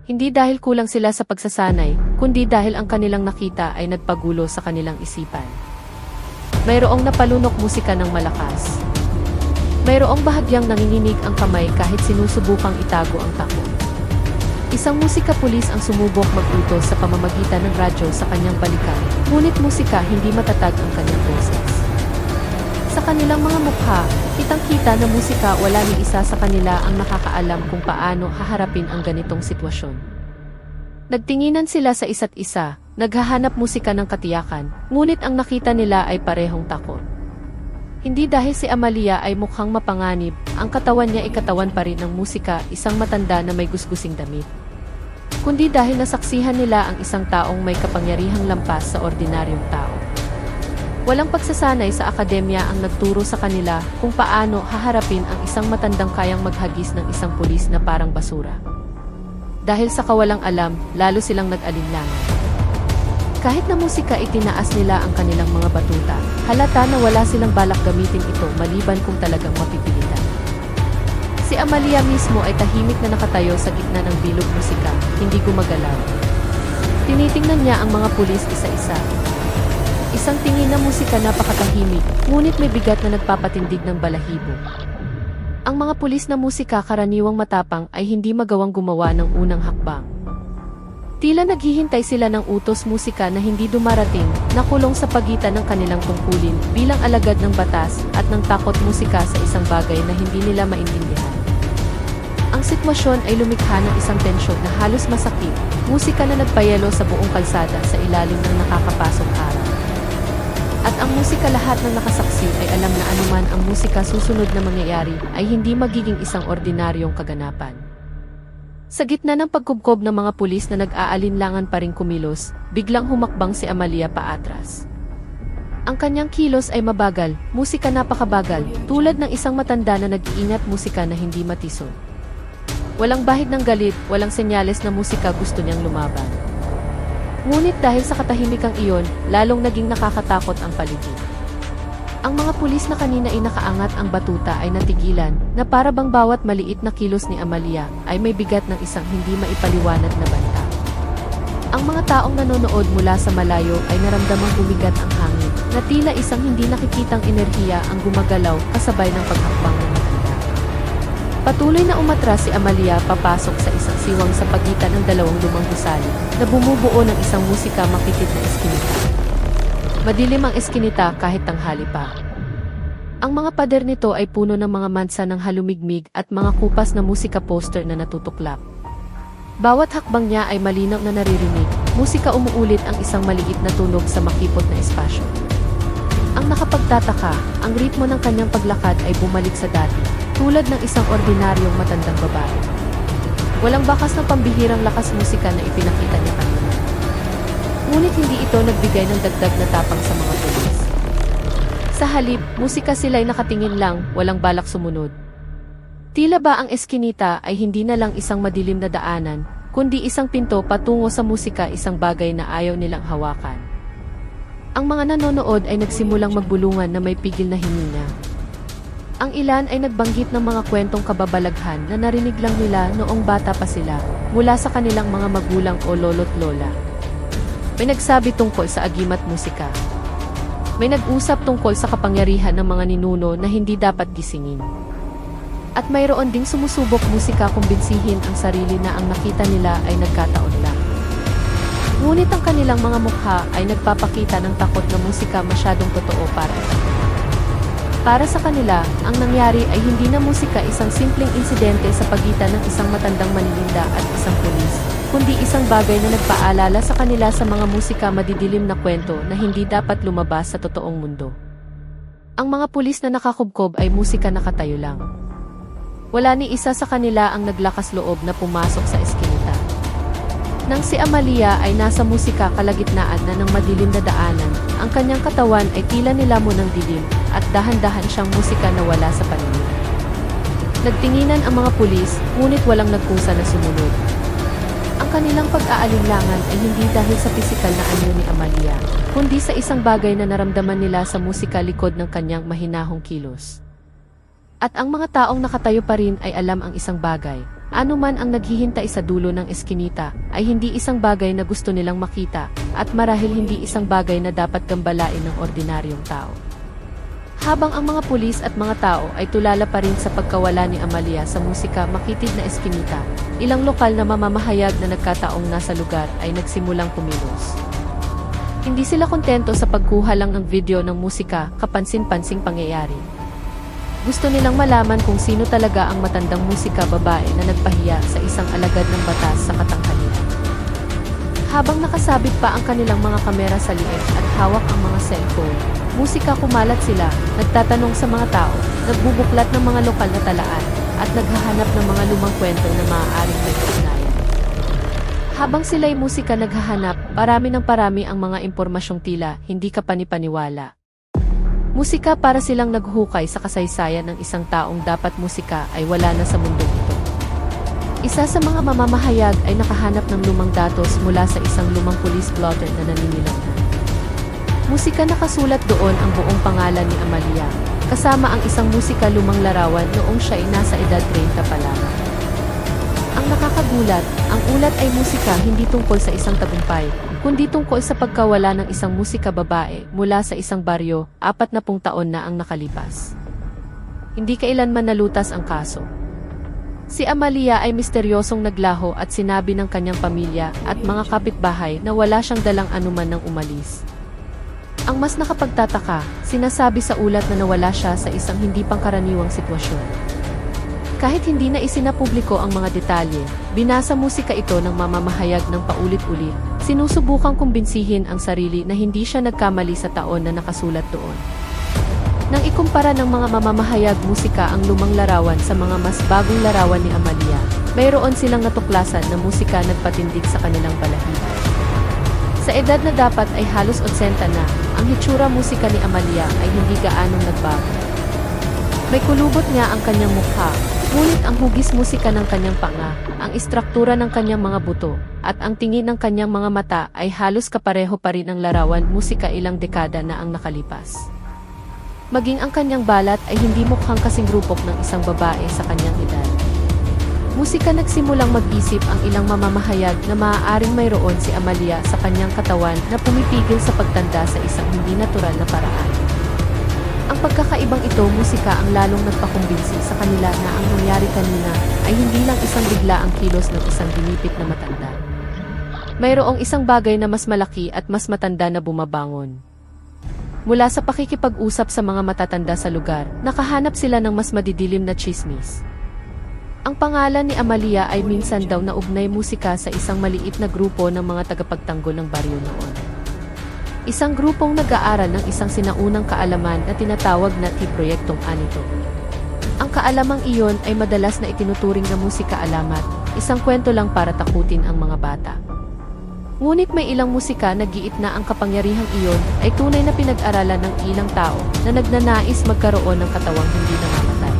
Hindi dahil kulang sila sa pagsasanay, kundi dahil ang kanilang nakita ay nagpagulo sa kanilang isipan. Mayroong napalunok musika ng malakas. Mayroong bahagyang nanginginig ang kamay kahit sinusubukang itago ang takot. Isang musika pulis ang sumubok mag-utos sa pamamagitan ng radyo sa kanyang balikan, ngunit musika, hindi matatag ang kanyang boses. Sa kanilang mga mukha, kitang-kita na musika, wala ni isa sa kanila ang nakakaalam kung paano haharapin ang ganitong sitwasyon. Nagtinginan sila sa isa't isa, naghahanap musika ng katiyakan, ngunit ang nakita nila ay parehong takot. Hindi dahil si Amalia ay mukhang mapanganib, ang katawan niya ay katawan pa rin ng musika, isang matanda na may gusgusing damit. Kundi dahil nasaksihan nila ang isang taong may kapangyarihang lampas sa ordinaryong tao. Walang pagsasanay sa akademya ang nagturo sa kanila kung paano haharapin ang isang matandang kayang maghagis ng isang pulis na parang basura. Dahil sa kawalang alam, lalo silang nag-alinlangan. Kahit na musika, itinaas nila ang kanilang mga batuta, halata na wala silang balak gamitin ito maliban kung talagang mapipilitan. Si Amalia mismo ay tahimik na nakatayo sa gitna ng bilog musika, hindi gumagalaw. Tinitingnan niya ang mga pulis isa-isa. Isang tingin na musika, napakatahimik, ngunit may bigat na nagpapatindig ng balahibo. Ang mga pulis na musika, karaniwang matapang, ay hindi magawang gumawa ng unang hakbang. Tila naghihintay sila ng utos musika na hindi dumarating, nakulong sa pagitan ng kanilang tungkulin bilang alagad ng batas at ng takot musika sa isang bagay na hindi nila maintindihan. Ang sitwasyon ay lumikha ng isang tensyon na halos masakit, musika na nagpayelo sa buong kalsada sa ilalim ng nakakapasok araw. At ang musika, lahat ng nakasaksi ay alam na anuman ang musika susunod na mangyayari ay hindi magiging isang ordinaryong kaganapan. Sa gitna ng pagkubkob ng mga pulis na nag-aalinlangan pa ring kumilos, biglang humakbang si Amalia paatras. Ang kanyang kilos ay mabagal, musika napakabagal, tulad ng isang matanda na nag-iingat, musika na hindi matisod. Walang bahid ng galit, walang senyales na musika gusto niyang lumaban. Ngunit dahil sa katahimikang iyon, lalong naging nakakatakot ang paligid. Ang mga pulis na kanina ay nakaangat ang batuta ay natigilan, na para bang bawat maliit na kilos ni Amalia ay may bigat ng isang hindi maipaliwanag na banta. Ang mga taong nanonood mula sa malayo ay naramdamang bumigat ang hangin, na tila isang hindi nakikitang enerhiya ang gumagalaw kasabay ng paghakbang ng matanda. Patuloy na umatras si Amalia papasok sa isang siwang sa pagitan ng dalawang lumang gusali, na bumubuo ng isang musika makitid na eskinita. Madilim ang eskinita kahit tanghali pa. Ang mga pader nito ay puno ng mga mansa ng halumigmig at mga kupas na musika poster na natutuklap. Bawat hakbang niya ay malinaw na naririnig, musika, umuulit ang isang maliit na tunog sa makipot na espasyo. Ang nakapagtataka, ang ritmo ng kanyang paglakad ay bumalik sa dati, tulad ng isang ordinaryong matandang babae. Walang bakas ng pambihirang lakas musika na ipinakita niya kanina. Ngunit hindi ito nagbigay ng dagdag na tapang sa mga pulis. Sa halip, musika, sila'y nakatingin lang, walang balak sumunod. Tila ba ang eskinita ay hindi na lang isang madilim na daanan, kundi isang pinto patungo sa musika, isang bagay na ayaw nilang hawakan. Ang mga nanonood ay nagsimulang magbulungan na may pigil na hininga. Ang ilan ay nagbanggit ng mga kwentong kababalaghan na narinig lang nila noong bata pa sila, mula sa kanilang mga magulang o lolo't lola. May nagsabi tungkol sa agimat musika. May nag-usap tungkol sa kapangyarihan ng mga ninuno na hindi dapat gisingin. At mayroon ding sumusubok musika kumbinsihin ang sarili na ang nakita nila ay nagkataon lang. Ngunit ang kanilang mga mukha ay nagpapakita ng takot na musika masyadong totoo para sa kanila. Para sa kanila, ang nangyari ay hindi na musika isang simpleng insidente sa pagitan ng isang matandang manininda at isang pulis, kundi isang bagay na nagpaalala sa kanila sa mga musika madidilim na kwento na hindi dapat lumabas sa totoong mundo. Ang mga pulis na nakakubkob ay musika nakatayo lang. Wala ni isa sa kanila ang naglakas loob na pumasok sa eskinita. Nang si Amalia ay nasa musika kalagitnaan na ng madilim na daanan, ang kanyang katawan ay tila nilamon ng dilim at dahan-dahan siyang musika na wala sa paningin. Nagtinginan ang mga pulis, ngunit walang nagkusa na sumunod. Ang kanilang pag-aalinlangan ay hindi dahil sa pisikal na anyo ni Amalia, kundi sa isang bagay na naramdaman nila sa musika likod ng kanyang mahinahong kilos. At ang mga taong nakatayo pa rin ay alam ang isang bagay. Anuman ang naghihintay sa dulo ng eskinita, ay hindi isang bagay na gusto nilang makita, at marahil hindi isang bagay na dapat gambalain ng ordinaryong tao. Habang ang mga pulis at mga tao ay tulala pa rin sa pagkawala ni Amalia sa musika makitid na eskinita, ilang lokal na mamamahayag na nagkataong nasa lugar ay nagsimulang kumilos. Hindi sila kontento sa pagkuha lang ng video ng musika, kapansin-pansing pangyayari. Gusto nilang malaman kung sino talaga ang matandang musika babae na nagpahiya sa isang alagad ng batas sa katanghalian. Habang nakasabit pa ang kanilang mga kamera sa liig at hawak ang mga cellphone, musika kumalat sila, nagtatanong sa mga tao, nagbubuklat ng mga lokal na talaan, at naghahanap ng mga lumang kwento na maaaring may kaugnayan. Habang sila'y musika naghahanap, parami ng parami ang mga impormasyong tila, hindi ka panipaniwala. Musika para silang naghukay sa kasaysayan ng isang taong dapat musika ay wala na sa mundong ito. Isa sa mga mamamahayag ay nakahanap ng lumang datos mula sa isang lumang police blotter na naninilaw. Musika nakasulat doon ang buong pangalan ni Amalia, kasama ang isang musika lumang larawan noong siya ay nasa edad 30 pa lamang. Ang nakakagulat, ang ulat ay musika hindi tungkol sa isang tagumpay, kundi tungkol sa pagkawala ng isang musika babae mula sa isang baryo, 40 taon na ang nakalipas. Hindi kailanman nalutas ang kaso. Si Amalia ay misteryosong naglaho at sinabi ng kanyang pamilya at mga kapitbahay na wala siyang dalang anuman nang umalis. Ang mas nakapagtataka, sinasabi sa ulat na nawala siya sa isang hindi pangkaraniwang sitwasyon. Kahit hindi na isinapubliko ang mga detalye, binasa musika ito ng mamamahayag ng paulit-ulit, sinusubukang kumbinsihin ang sarili na hindi siya nagkamali sa taon na nakasulat doon. Nang ikumpara ng mga mamamahayag musika ang lumang larawan sa mga mas bagong larawan ni Amalia, mayroon silang natuklasan na musika nagpatindig sa kanilang balahibo. Sa edad na dapat ay halos 80 na, ang hitsura musika ni Amalia ay hindi gaanong nagbago. May kulubot nga ang kanyang mukha, ngunit ang hugis musika ng kanyang panga, ang istruktura ng kanyang mga buto, at ang tingin ng kanyang mga mata ay halos kapareho pa rin ang larawan musika ilang dekada na ang nakalipas. Maging ang kanyang balat ay hindi mukhang kasing rupok ng isang babae sa kanyang edad. Musika nagsimulang mag-isip ang ilang mamamahayag na maaaring mayroon si Amalia sa kanyang katawan na pumipigil sa pagtanda sa isang hindi natural na paraan. Ang pagkakaibang ito musika ang lalong nagpakumbinsi sa kanila na ang nangyari kanina ay hindi lang isang bigla ang kilos ng isang dinipit na matanda. Mayroong isang bagay na mas malaki at mas matanda na bumabangon. Mula sa pakikipag-usap sa mga matatanda sa lugar, nakahanap sila ng mas madidilim na tsismis. Ang pangalan ni Amalia ay minsan daw naugnay musika sa isang maliit na grupo ng mga tagapagtanggol ng baryo noon. Isang grupong nag-aaral ng isang sinaunang kaalaman na tinatawag na Proyektong Anito. Ang kaalamang iyon ay madalas na itinuturing na musika alamat, isang kwento lang para takutin ang mga bata. Ngunit may ilang musika na giit na ang kapangyarihang iyon ay tunay na pinag-aralan ng ilang tao na nagnanais magkaroon ng katawang hindi namamatay.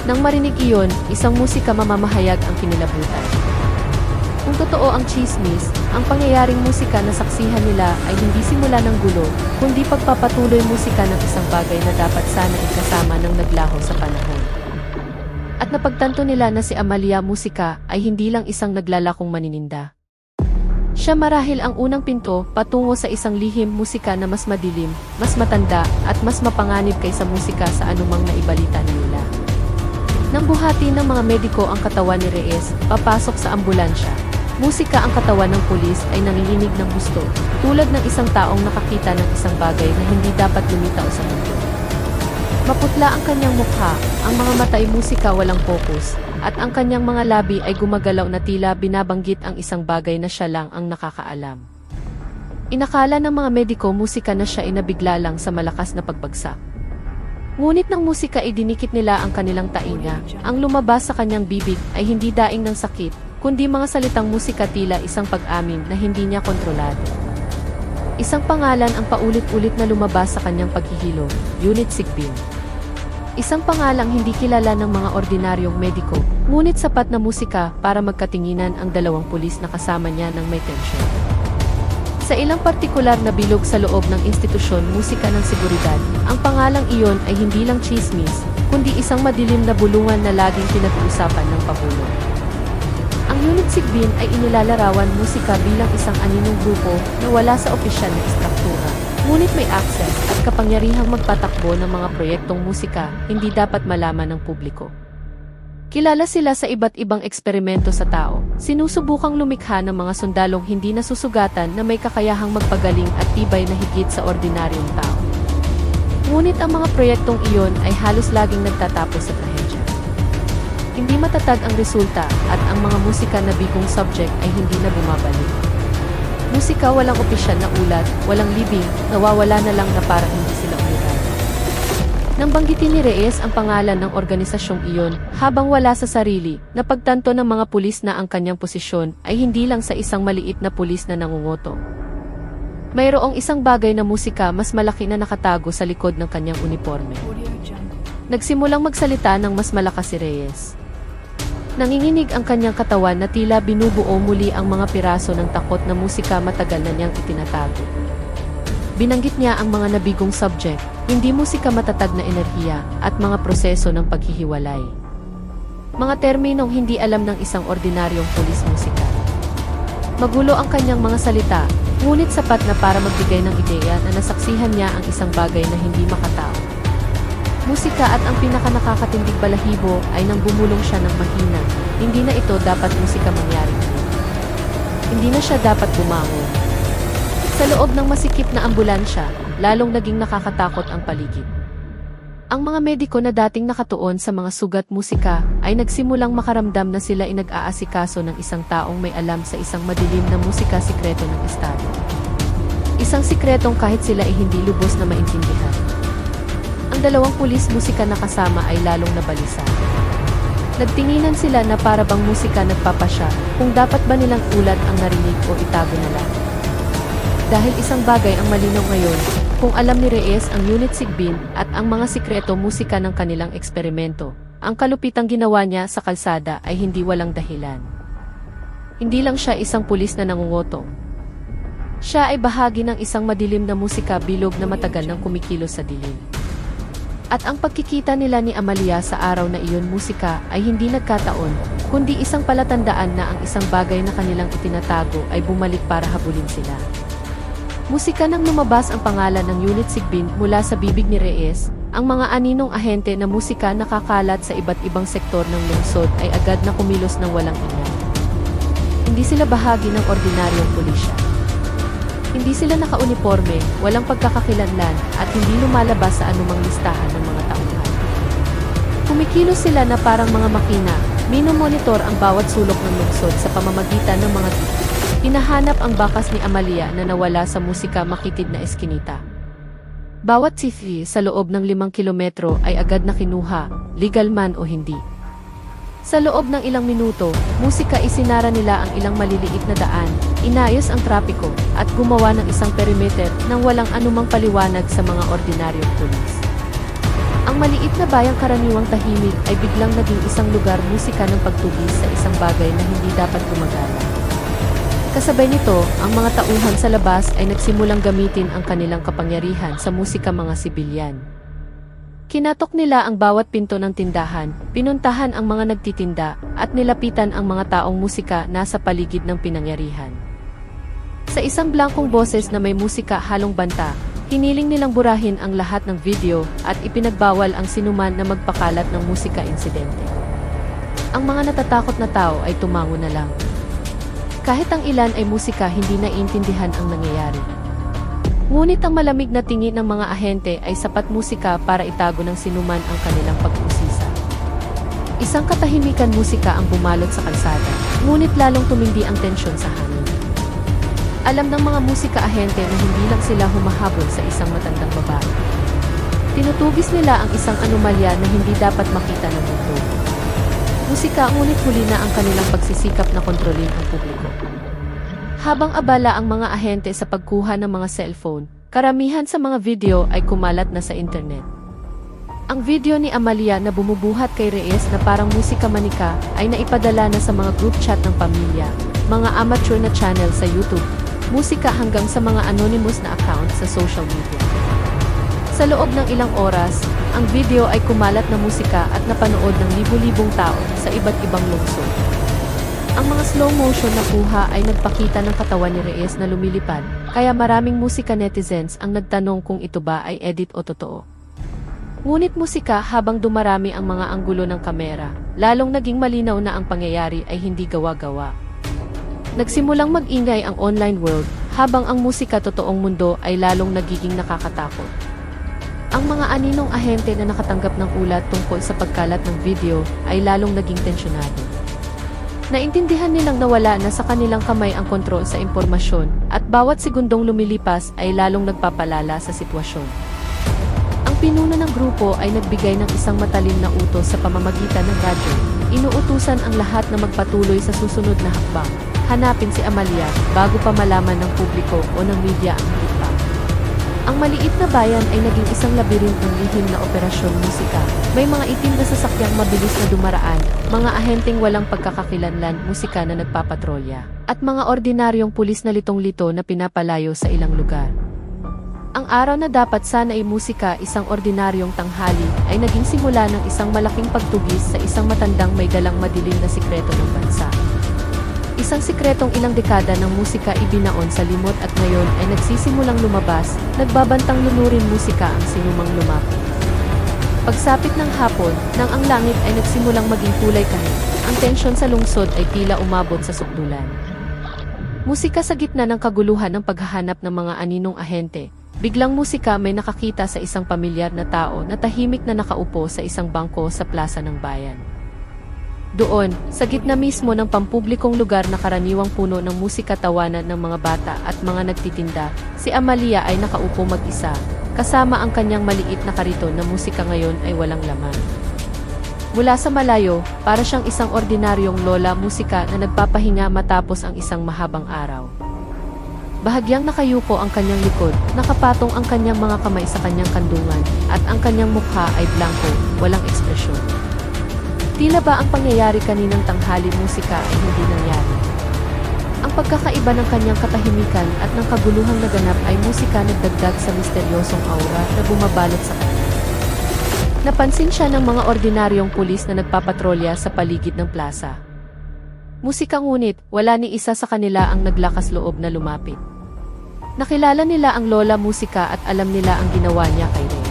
Nang marinig iyon, isang musika mamamahayag ang kinilabutan. Kung totoo ang chismis, ang pangyayaring musika na saksihan nila ay hindi simula ng gulo, kundi pagpapatuloy musika ng isang bagay na dapat sana ay kasama ng naglaho sa panahon. At napagtanto nila na si Amalia Musica ay hindi lang isang naglalakong manininda. Siya marahil ang unang pinto patungo sa isang lihim musika na mas madilim, mas matanda, at mas mapanganib kaysa musika sa anumang naibalita nila. Nang buhati ng mga mediko ang katawan ni Reyes, papasok sa ambulansya. Musika ang katawan ng pulis ay nanginginig ng gusto, tulad ng isang taong nakakita ng isang bagay na hindi dapat lumitaw sa mundo. Maputla ang kanyang mukha, ang mga mata ay musika walang fokus, at ang kanyang mga labi ay gumagalaw na tila binabanggit ang isang bagay na siya lang ang nakakaalam. Inakala ng mga mediko musika na siya ay nabigla lang sa malakas na pagbagsak. Ngunit ng musika ay dinikit nila ang kanilang tainga, ang lumabas sa kanyang bibig ay hindi daing ng sakit, kundi mga salitang musika tila isang pag-amin na hindi niya kontrolado. Isang pangalan ang paulit-ulit na lumabas sa kanyang paghihilo, Unit Sigbin. Isang pangalang hindi kilala ng mga ordinaryong mediko, ngunit sapat na musika para magkatinginan ang dalawang pulis na kasama niya ng may tensyon. Sa ilang partikular na bilog sa loob ng institusyon musika ng seguridad, ang pangalang iyon ay hindi lang chismis, kundi isang madilim na bulungan na laging pinag-uusapan ng pabulo. Ang Unit Sigbin ay inilalarawan musika bilang isang aninong grupo na wala sa opisyal na istruktura, ngunit may access at kapangyarihang magpatakbo ng mga proyektong musika hindi dapat malaman ng publiko. Kilala sila sa iba't ibang eksperimento sa tao, sinusubukang lumikha ng mga sundalong hindi nasusugatan na may kakayahang magpagaling at tibay na higit sa ordinaryong tao. Ngunit ang mga proyektong iyon ay halos laging nagtatapos sa trahedya. Hindi matatag ang resulta at ang mga musika na bigong subject ay hindi na bumabalik. Musika walang opisyal na ulat, walang libing, nawawala na lang na parang hindi sila umiral. Nang banggitin ni Reyes ang pangalan ng organisasyong iyon, habang wala sa sarili, napagtanto ng mga pulis na ang kanyang posisyon ay hindi lang sa isang maliit na pulis na nangungoto. Mayroong isang bagay na musika mas malaki na nakatago sa likod ng kanyang uniforme. Nagsimulang magsalita ng mas malakas si Reyes. Nanginginig ang kanyang katawan na tila binubuo muli ang mga piraso ng takot na musika matagal na niyang itinatago. Binanggit niya ang mga nabigong subject, hindi musika matatag na enerhiya, at mga proseso ng paghihiwalay. Mga terminong hindi alam ng isang ordinaryong pulis musika. Magulo ang kanyang mga salita, ngunit sapat na para magbigay ng ideya na nasaksihan niya ang isang bagay na hindi makatao. Musika at ang pinakanakakatindig balahibo ay nang bumulong siya ng mahina, hindi na ito dapat musika mangyari. Hindi na siya dapat bumangon. Sa loob ng masikip na ambulansya, lalong naging nakakatakot ang paligid. Ang mga mediko na dating nakatuon sa mga sugat musika ay nagsimulang makaramdam na sila ay nag-aasikaso ng isang taong may alam sa isang madilim na musika sikreto ng estado. Isang sikretong kahit sila ay hindi lubos na maintindihan. Ang dalawang pulis musika na kasama ay lalong nabalisa. Nagtinginan sila na para bang musika nagpapasya kung dapat ba nilang ulat ang narinig o itago na lang. Dahil isang bagay ang malinaw ngayon, kung alam ni Reyes ang Unit Sigbin at ang mga sikreto musika ng kanilang eksperimento, ang kalupitang ginawa niya sa kalsada ay hindi walang dahilan. Hindi lang siya isang pulis na nangungoto. Siya ay bahagi ng isang madilim na musika bilog na matagal nang kumikilos sa dilim. At ang pagkikita nila ni Amalia sa araw na iyon musika ay hindi nagkataon, kundi isang palatandaan na ang isang bagay na kanilang itinatago ay bumalik para habulin sila. Musika nang lumabas ang pangalan ng Unit Sigbin mula sa bibig ni Reyes, ang mga aninong ahente na musika nakakalat sa iba't ibang sektor ng lungsod ay agad na kumilos ng walang ingay. Hindi sila bahagi ng ordinaryong pulisya. Hindi sila naka-uniforme, walang pagkakakilanlan, at hindi lumalabas sa anumang listahan ng mga tauhan. Kumikilos sila na parang mga makina, minomonitor ang bawat sulok ng lungsod sa pamamagitan ng mga tip. Hinahanap ang bakas ni Amalia na nawala sa musika makitid na eskinita. Bawat city sa loob ng 5 kilometro ay agad na kinuha, legal man o hindi. Sa loob ng ilang minuto, musika isinara nila ang ilang maliliit na daan, inayos ang trapiko, at gumawa ng isang perimeter nang walang anumang paliwanag sa mga ordinaryong pulis. Ang maliit na bayang karaniwang tahimik ay biglang naging isang lugar musika ng pagtugis sa isang bagay na hindi dapat gumagala. Kasabay nito, ang mga tauhan sa labas ay nagsimulang gamitin ang kanilang kapangyarihan sa musika mga sibilyan. Kinatok nila ang bawat pinto ng tindahan, pinuntahan ang mga nagtitinda, at nilapitan ang mga taong musika nasa paligid ng pinangyarihan. Sa isang blankong boses na may musika halong banta, hiniling nilang burahin ang lahat ng video at ipinagbawal ang sinuman na magpakalat ng musika insidente. Ang mga natatakot na tao ay tumango na lang. Kahit ang ilan ay musika, hindi naiintindihan ang nangyayari. Ngunit ang malamig na tingin ng mga ahente ay sapat musika para itago ng sinuman ang kanilang pag-usisa. Isang katahimikan musika ang bumalot sa kalsada, ngunit lalong tumindi ang tensyon sa hangin. Alam ng mga musika ahente na hindi lang sila humahabol sa isang matandang babae. Tinutugis nila ang isang anomalya na hindi dapat makita ng mundo. Musika, ngunit huli na ang kanilang pagsisikap na kontrolin ang publiko. Habang abala ang mga ahente sa pagkuha ng mga cellphone, karamihan sa mga video ay kumalat na sa internet. Ang video ni Amalia na bumubuhat kay Reyes na parang musika manika ay naipadala na sa mga group chat ng pamilya, mga amateur na channel sa YouTube, musika hanggang sa mga anonymous na account sa social media. Sa loob ng ilang oras, ang video ay kumalat na musika at napanood ng libu-libong tao sa iba't ibang lungsod. Ang mga slow motion na kuha ay nagpakita ng katawan ni Reyes na lumilipad, kaya maraming musika netizens ang nagtanong kung ito ba ay edit o totoo. Ngunit musika habang dumarami ang mga anggulo ng kamera, lalong naging malinaw na ang pangyayari ay hindi gawa-gawa. Nagsimulang mag-ingay ang online world, habang ang musika totoong mundo ay lalong nagiging nakakatakot. Ang mga aninong ahente na nakatanggap ng ulat tungkol sa pagkalat ng video ay lalong naging tensyonado. Naintindihan nilang nawala na sa kanilang kamay ang kontrol sa impormasyon at bawat segundong lumilipas ay lalong nagpapalala sa sitwasyon. Ang pinuno ng grupo ay nagbigay ng isang matalim na utos sa pamamagitan ng radyo. Inuutusan ang lahat na magpatuloy sa susunod na hakbang. Hanapin si Amalia bago pa malaman ng publiko o ng media ang higit pa. Ang maliit na bayan ay naging isang labirintong lihim na operasyon musika. May mga itim na sasakyang mabilis na dumaraan, mga ahenteng walang pagkakakilanlan musika na nagpapatrolya, at mga ordinaryong pulis na litong-lito na pinapalayo sa ilang lugar. Ang araw na dapat sana ay musika, isang ordinaryong tanghali, ay naging simula ng isang malaking pagtugis sa isang matandang may dalang madilim na sikreto ng bansa. Isang sikretong ilang dekada ng musika ibinaon sa limot at ngayon ay nagsisimulang lumabas, nagbabantang lunurin musika ang sinumang lumapit. Pagsapit ng hapon, nang ang langit ay nagsimulang maging kulay kahit, ang tensyon sa lungsod ay tila umabot sa sukdulan. Musika sa gitna ng kaguluhan ng paghahanap ng mga aninong ahente, biglang musika may nakakita sa isang pamilyar na tao na tahimik na nakaupo sa isang bangko sa plaza ng bayan. Doon, sa gitna mismo ng pampublikong lugar na karaniwang puno ng musika, tawanan ng mga bata at mga nagtitinda, si Amalia ay nakaupo mag-isa, kasama ang kanyang maliit na kariton na musika ngayon ay walang laman. Mula sa malayo, para siyang isang ordinaryong lola musika na nagpapahinga matapos ang isang mahabang araw. Bahagyang nakayuko ang kanyang likod, nakapatong ang kanyang mga kamay sa kanyang kandungan, at ang kanyang mukha ay blanko, walang ekspresyon. Tila ba ang pangyayari kaninang tanghali musika ay hindi nangyari? Ang pagkakaiba ng kanyang katahimikan at ng kaguluhang naganap ay musika nagdagdag sa misteryosong aura na bumabalot sa kanya. Napansin siya ng mga ordinaryong pulis na nagpapatrolya sa paligid ng plaza. Musika, ngunit wala ni isa sa kanila ang naglakas loob na lumapit. Nakilala nila ang lola musika at alam nila ang ginawa niya kay Reyes.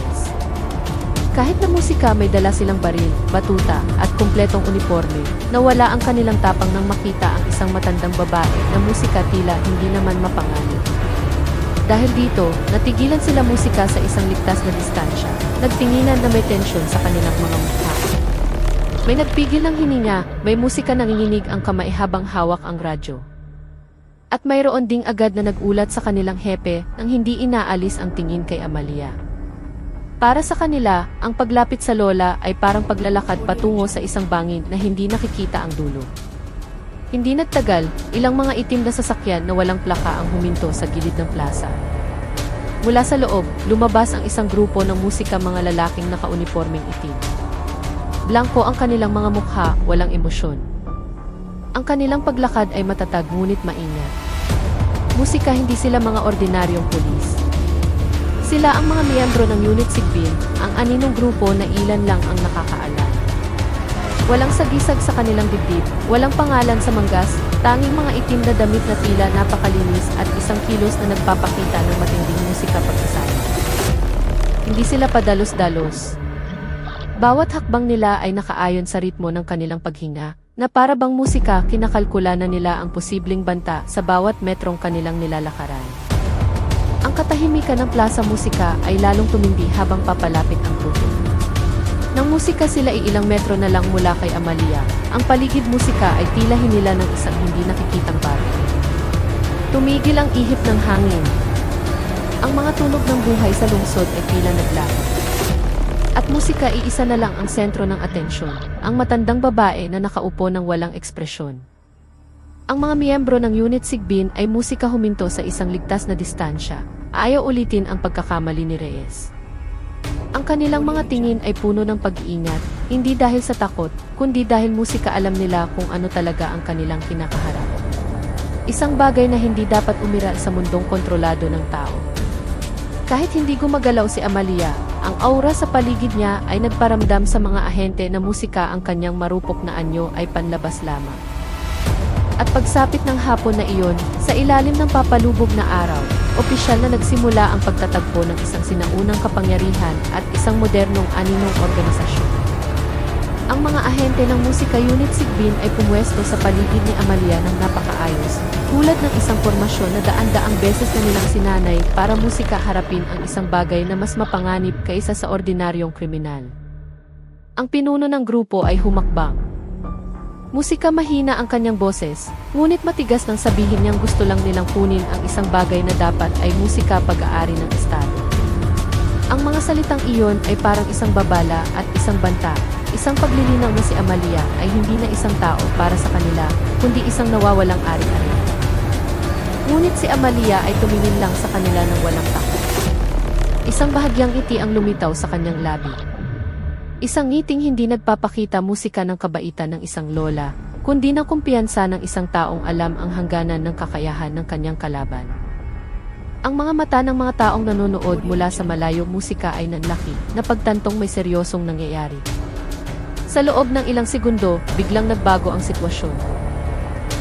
Kahit na musika may dala silang baril, batuta, at kumpletong uniforme, nawala ang kanilang tapang nang makita ang isang matandang babae na musika tila hindi naman mapanganib. Dahil dito, natigilan sila musika sa isang ligtas na distansya, nagtinginan na may tensyon sa kanilang mga mukha. May nagpigil ng hininga, may musika nanginginig ang kamay habang hawak ang radyo. At mayroon ding agad na nagulat sa kanilang hepe nang hindi inaalis ang tingin kay Amalia. Para sa kanila, ang paglapit sa lola ay parang paglalakad patungo sa isang bangin na hindi nakikita ang dulo. Hindi nagtagal, ilang mga itim na sasakyan na walang plaka ang huminto sa gilid ng plaza. Mula sa loob, lumabas ang isang grupo ng musika, mga lalaking nakaunipormeng itim. Blanko ang kanilang mga mukha, walang emosyon. Ang kanilang paglakad ay matatag ngunit maingat. musika, hindi sila mga ordinaryong pulis. Sila ang mga miyembro ng Unit Sigbin, ang aninong grupo na ilan lang ang nakakaalam. Walang sagisag sa kanilang dibdib, walang pangalan sa manggas, tanging mga itim na damit na tila napakalinis at isang kilos na nagpapakita ng matinding musika pagkasama. Hindi sila padalos-dalos. Bawat hakbang nila ay nakaayon sa ritmo ng kanilang paghinga, na para bang musika, kinakalkula na nila ang posibleng banta sa bawat metrong kanilang nilalakaran. Ang katahimikan ng Plaza Musika ay lalong tumindi habang papalapit ang grupo. Nang musika sila ay ilang metro na lang mula kay Amalia, ang paligid musika ay tila hinila ng isang hindi nakikitang bagay. Tumigil ang ihip ng hangin. Ang mga tunog ng buhay sa lungsod ay tila naglaho. At musika ay isa na lang ang sentro ng atensyon, ang matandang babae na nakaupo ng walang ekspresyon. Ang mga miyembro ng Unit Sigbin ay musika huminto sa isang ligtas na distansya, ayaw ulitin ang pagkakamali ni Reyes. Ang kanilang mga tingin ay puno ng pag-iingat, hindi dahil sa takot, kundi dahil musika alam nila kung ano talaga ang kanilang kinakaharap. Isang bagay na hindi dapat umira sa mundong kontrolado ng tao. Kahit hindi gumagalaw si Amalia, ang aura sa paligid niya ay nagparamdam sa mga ahente na musika ang kanyang marupok na anyo ay panlabas lamang. At pagsapit ng hapon na iyon, sa ilalim ng papalubog na araw, opisyal na nagsimula ang pagtatagpo ng isang sinaunang kapangyarihan at isang modernong aninong organisasyon. Ang mga ahente ng Musika Unit Sigbin ay pumwesto sa paligid ni Amalia ng napakaayos, tulad ng isang formasyon na daan-daang beses na nilang sinanay para musika harapin ang isang bagay na mas mapanganib kaysa sa ordinaryong kriminal. Ang pinuno ng grupo ay humakbang. Musika, mahina ang kanyang boses, ngunit matigas nang sabihin niyang gusto lang nilang kunin ang isang bagay na dapat ay musika pag-aari ng Estado. Ang mga salitang iyon ay parang isang babala at isang banta, isang paglilinaw na si Amalia ay hindi na isang tao para sa kanila, kundi isang nawawalang ari-ari. Ngunit si Amalia ay tumingin lang sa kanila ng walang takot. Isang bahagyang ngiti ang lumitaw sa kanyang labi. Isang ngiting hindi nagpapakita musika ng kabaitan ng isang lola, kundi ng kumpiyansa ng isang taong alam ang hangganan ng kakayahan ng kanyang kalaban. Ang mga mata ng mga taong nanonood mula sa malayo musika ay nanlaki, na pagtantong may seryosong nangyayari. Sa loob ng ilang segundo, biglang nagbago ang sitwasyon.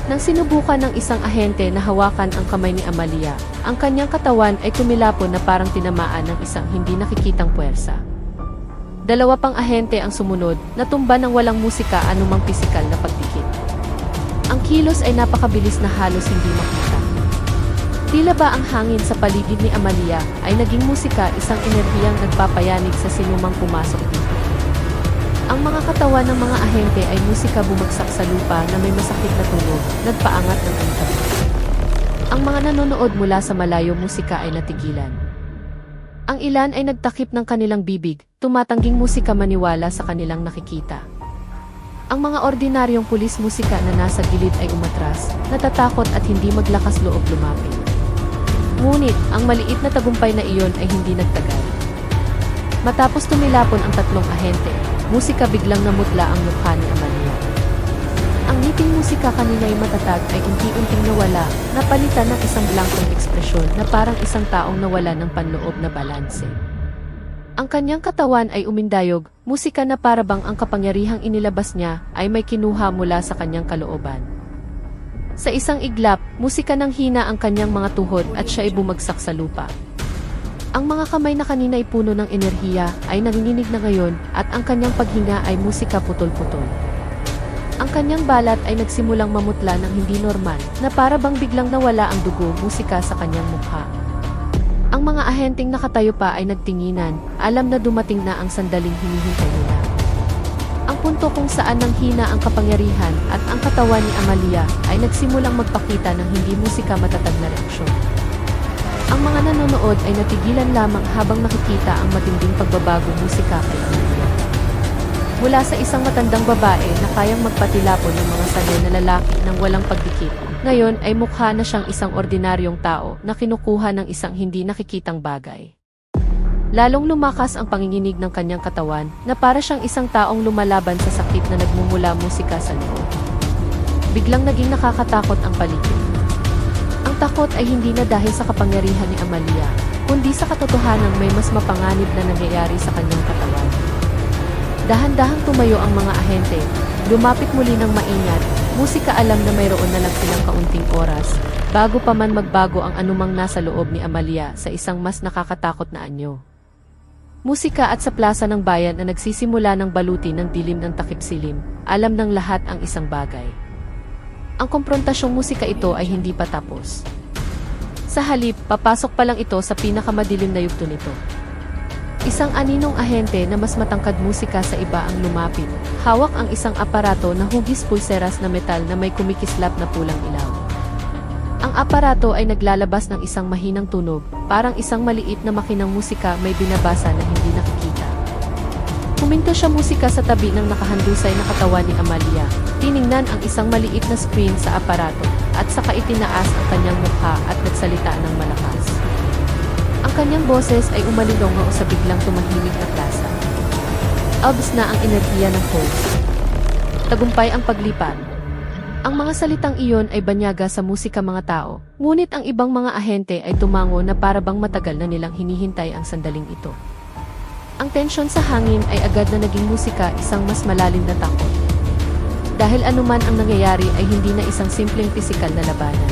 Nang sinubukan ng isang ahente na hawakan ang kamay ni Amalia, ang kanyang katawan ay kumilapon na parang tinamaan ng isang hindi nakikitang puwersa. Dalawa pang ahente ang sumunod, natumba ng walang musika anumang pisikal na pagdikit. Ang kilos ay napakabilis na halos hindi makita. Tila ba ang hangin sa paligid ni Amalia ay naging musika, isang enerhiyang nagpapayanig sa sinumang pumasok dito. Ang mga katawan ng mga ahente ay musika, bumagsak sa lupa na may masakit na tunog, nagpaangat ng antabik. Ang mga nanonood mula sa malayo musika ay natigilan. Ang ilan ay nagtakip ng kanilang bibig, tumatangging musika maniwala sa kanilang nakikita. Ang mga ordinaryong pulis musika na nasa gilid ay umatras, natatakot at hindi maglakas loob lumapit. Ngunit, ang maliit na tagumpay na iyon ay hindi nagtagal. Matapos tumilapon ang tatlong ahente, musika, biglang namutla ang mukha ni Amalia. Ang ngiting musika, kanina'y matatag, ay unti-unting nawala, napalitan ng isang blankong ekspresyon na parang isang taong nawala ng panloob na balanse. Ang kanyang katawan ay umindayog, musika na parabang ang kapangyarihang inilabas niya ay may kinuha mula sa kanyang kalooban. Sa isang iglap, musika nang hina ang kanyang mga tuhod at siya ay bumagsak sa lupa. Ang mga kamay na kanina'y puno ng enerhiya ay nanginginig na ngayon at ang kanyang paghinga ay musika putol-putol. Ang kanyang balat ay nagsimulang mamutla ng hindi normal na para bang biglang nawala ang dugo, musika, sa kanyang mukha. Ang mga ahenteng nakatayo pa ay nagtinginan, alam na dumating na ang sandaling hinihintay nila. Ang punto kung saan nanghina ang kapangyarihan at ang katawan ni Amalia ay nagsimulang magpakita ng hindi musika matatag na reaksyon. Ang mga nanonood ay natigilan lamang habang nakikita ang matinding pagbabago musika kay Amalia. Mula sa isang matandang babae na kayang magpatilapon ng mga sanay na lalaki ng walang pagdikit, ngayon ay mukha na siyang isang ordinaryong tao na kinukuha ng isang hindi nakikitang bagay. Lalong lumakas ang panginginig ng kanyang katawan na para siyang isang taong lumalaban sa sakit na nagmumula musika sa loob. Biglang naging nakakatakot ang paligid. Ang takot ay hindi na dahil sa kapangyarihan ni Amalia, kundi sa katotohanang may mas mapanganib na nangyayari sa kanyang katawan. Dahan-dahang tumayo ang mga ahente, lumapit muli ng maingat, musika alam na mayroon na lang silang kaunting oras, bago pa man magbago ang anumang nasa loob ni Amalia sa isang mas nakakatakot na anyo. Musika at sa plaza ng bayan na nagsisimula ng baluti ng dilim ng takip silim, alam ng lahat ang isang bagay. Ang komprontasyong musika ito ay hindi pa tapos. Sa halip, papasok pa lang ito sa pinakamadilim na yugto nito. Isang aninong ahente na mas matangkad musika sa iba ang lumapit, hawak ang isang aparato na hugis pulseras na metal na may kumikislap na pulang ilaw. Ang aparato ay naglalabas ng isang mahinang tunog, parang isang maliit na makinang musika may binabasa na hindi nakikita. Huminto siya musika sa tabi ng nakahandusay na katawan ni Amalia, tiningnan ang isang maliit na screen sa aparato, at saka itinaas ang kanyang mukha at nagsalita ng malakas. Ang kanyang boses ay umalilongaw sa biglang tumahimik na plaza. Abs na ang enerhiya ng host. Tagumpay ang paglipat. Ang mga salitang iyon ay banyaga sa musika mga tao, ngunit ang ibang mga ahente ay tumango na parabang matagal na nilang hinihintay ang sandaling ito. Ang tensyon sa hangin ay agad na naging musika, isang mas malalim na takot. Dahil anuman ang nangyayari ay hindi na isang simpleng pisikal na labanan.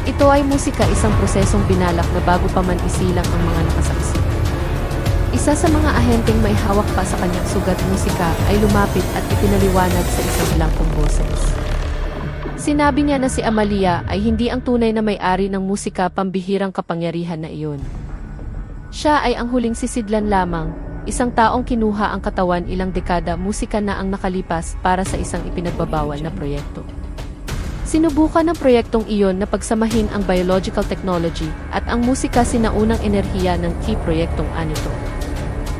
Ito ay musika, isang prosesong binalak na bago pa man isilang ang mga nakasaksi. Isa sa mga ahenteng may hawak pa sa kanyang sugat musika ay lumapit at ipinaliwanag sa isang blangkong boses. Sinabi niya na si Amalia ay hindi ang tunay na may-ari ng musika pambihirang kapangyarihan na iyon. Siya ay ang huling sisidlan lamang, isang taong kinuha ang katawan ilang dekada musika na ang nakalipas para sa isang ipinagbabawal na proyekto. Sinubukan ng proyektong iyon na pagsamahin ang biological technology at ang musika sinaunang enerhiya ng key proyektong anito.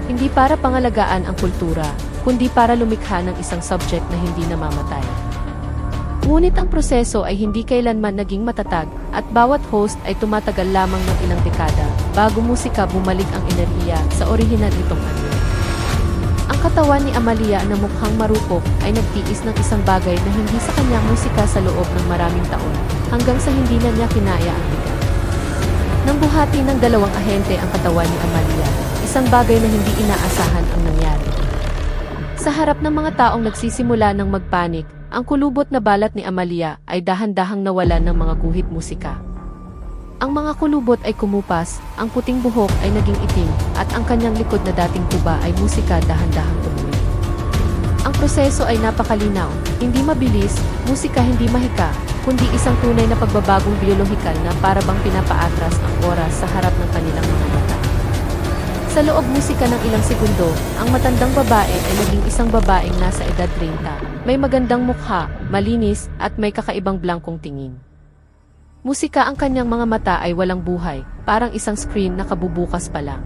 Hindi para pangalagaan ang kultura, kundi para lumikha ng isang subject na hindi namamatay. Ngunit ang proseso ay hindi kailanman naging matatag, at bawat host ay tumatagal lamang ng ilang dekada, bago musika bumalik ang enerhiya sa orihinal nitong anyo. Ang katawan ni Amalia na mukhang marupok ay nagtiis ng isang bagay na hindi sa kanyang musika sa loob ng maraming taon, hanggang sa hindi na niya kinaya ang bigat. Nang buhati ng dalawang ahente ang katawan ni Amalia, isang bagay na hindi inaasahan ang nangyari. Sa harap ng mga taong nagsisimula ng magpanik, ang kulubot na balat ni Amalia ay dahan-dahang nawalan ng mga guhit musika. Ang mga kulubot ay kumupas, ang puting buhok ay naging itim, at ang kanyang likod na dating kuba ay musika dahan-dahang tumuloy. Ang proseso ay napakalinaw, hindi mabilis, musika hindi mahika, kundi isang tunay na pagbabagong biolohikal na parabang pinapaatras ang oras sa harap ng kanilang mga mata. Sa loob musika ng ilang segundo, ang matandang babae ay naging isang babaeng nasa edad 30, may magandang mukha, malinis, at may kakaibang blangkong tingin. Musika ang kanyang mga mata ay walang buhay, parang isang screen na kabubukas pa lang.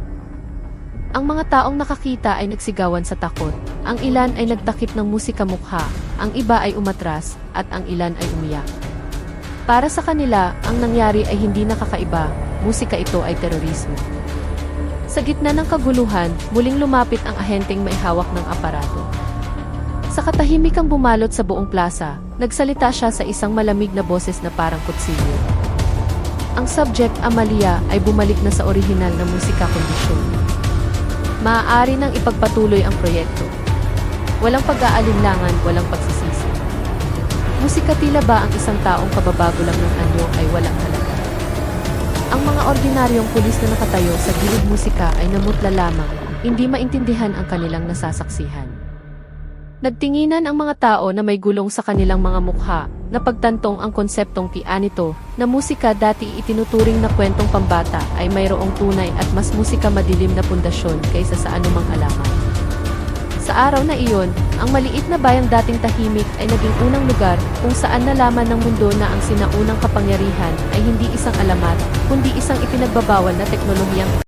Ang mga taong nakakita ay nagsigawan sa takot, ang ilan ay nagtakip ng musika mukha, ang iba ay umatras, at ang ilan ay umiyak. Para sa kanila, ang nangyari ay hindi nakakaiba, musika ito ay terorismo. Sa gitna ng kaguluhan, muling lumapit ang ahenteng may hawak ng aparato. Sa katahimikang bumalot sa buong plaza, nagsalita siya sa isang malamig na boses na parang kutsilyo. Ang subject, Amalia, ay bumalik na sa orihinal na musika kondisyon. Maaari nang ipagpatuloy ang proyekto. Walang pag-aalinlangan, walang pagsisisi. Musika tila ba ang isang taong kababago lang ng anyo ay walang halaga. Ang mga ordinaryong pulis na nakatayo sa gilid musika ay namutla lamang, hindi maintindihan ang kanilang nasasaksihan. Nagtinginan ang mga tao na may gulong sa kanilang mga mukha, na pagtantong ang konseptong pianito, na musika dati itinuturing na kwentong pambata ay mayroong tunay at mas musika madilim na pundasyon kaysa sa anumang alaman. Sa araw na iyon, ang maliit na bayang dating tahimik ay naging unang lugar kung saan nalaman ng mundo na ang sinaunang kapangyarihan ay hindi isang alamat, kundi isang ipinagbabawal na teknolohiyang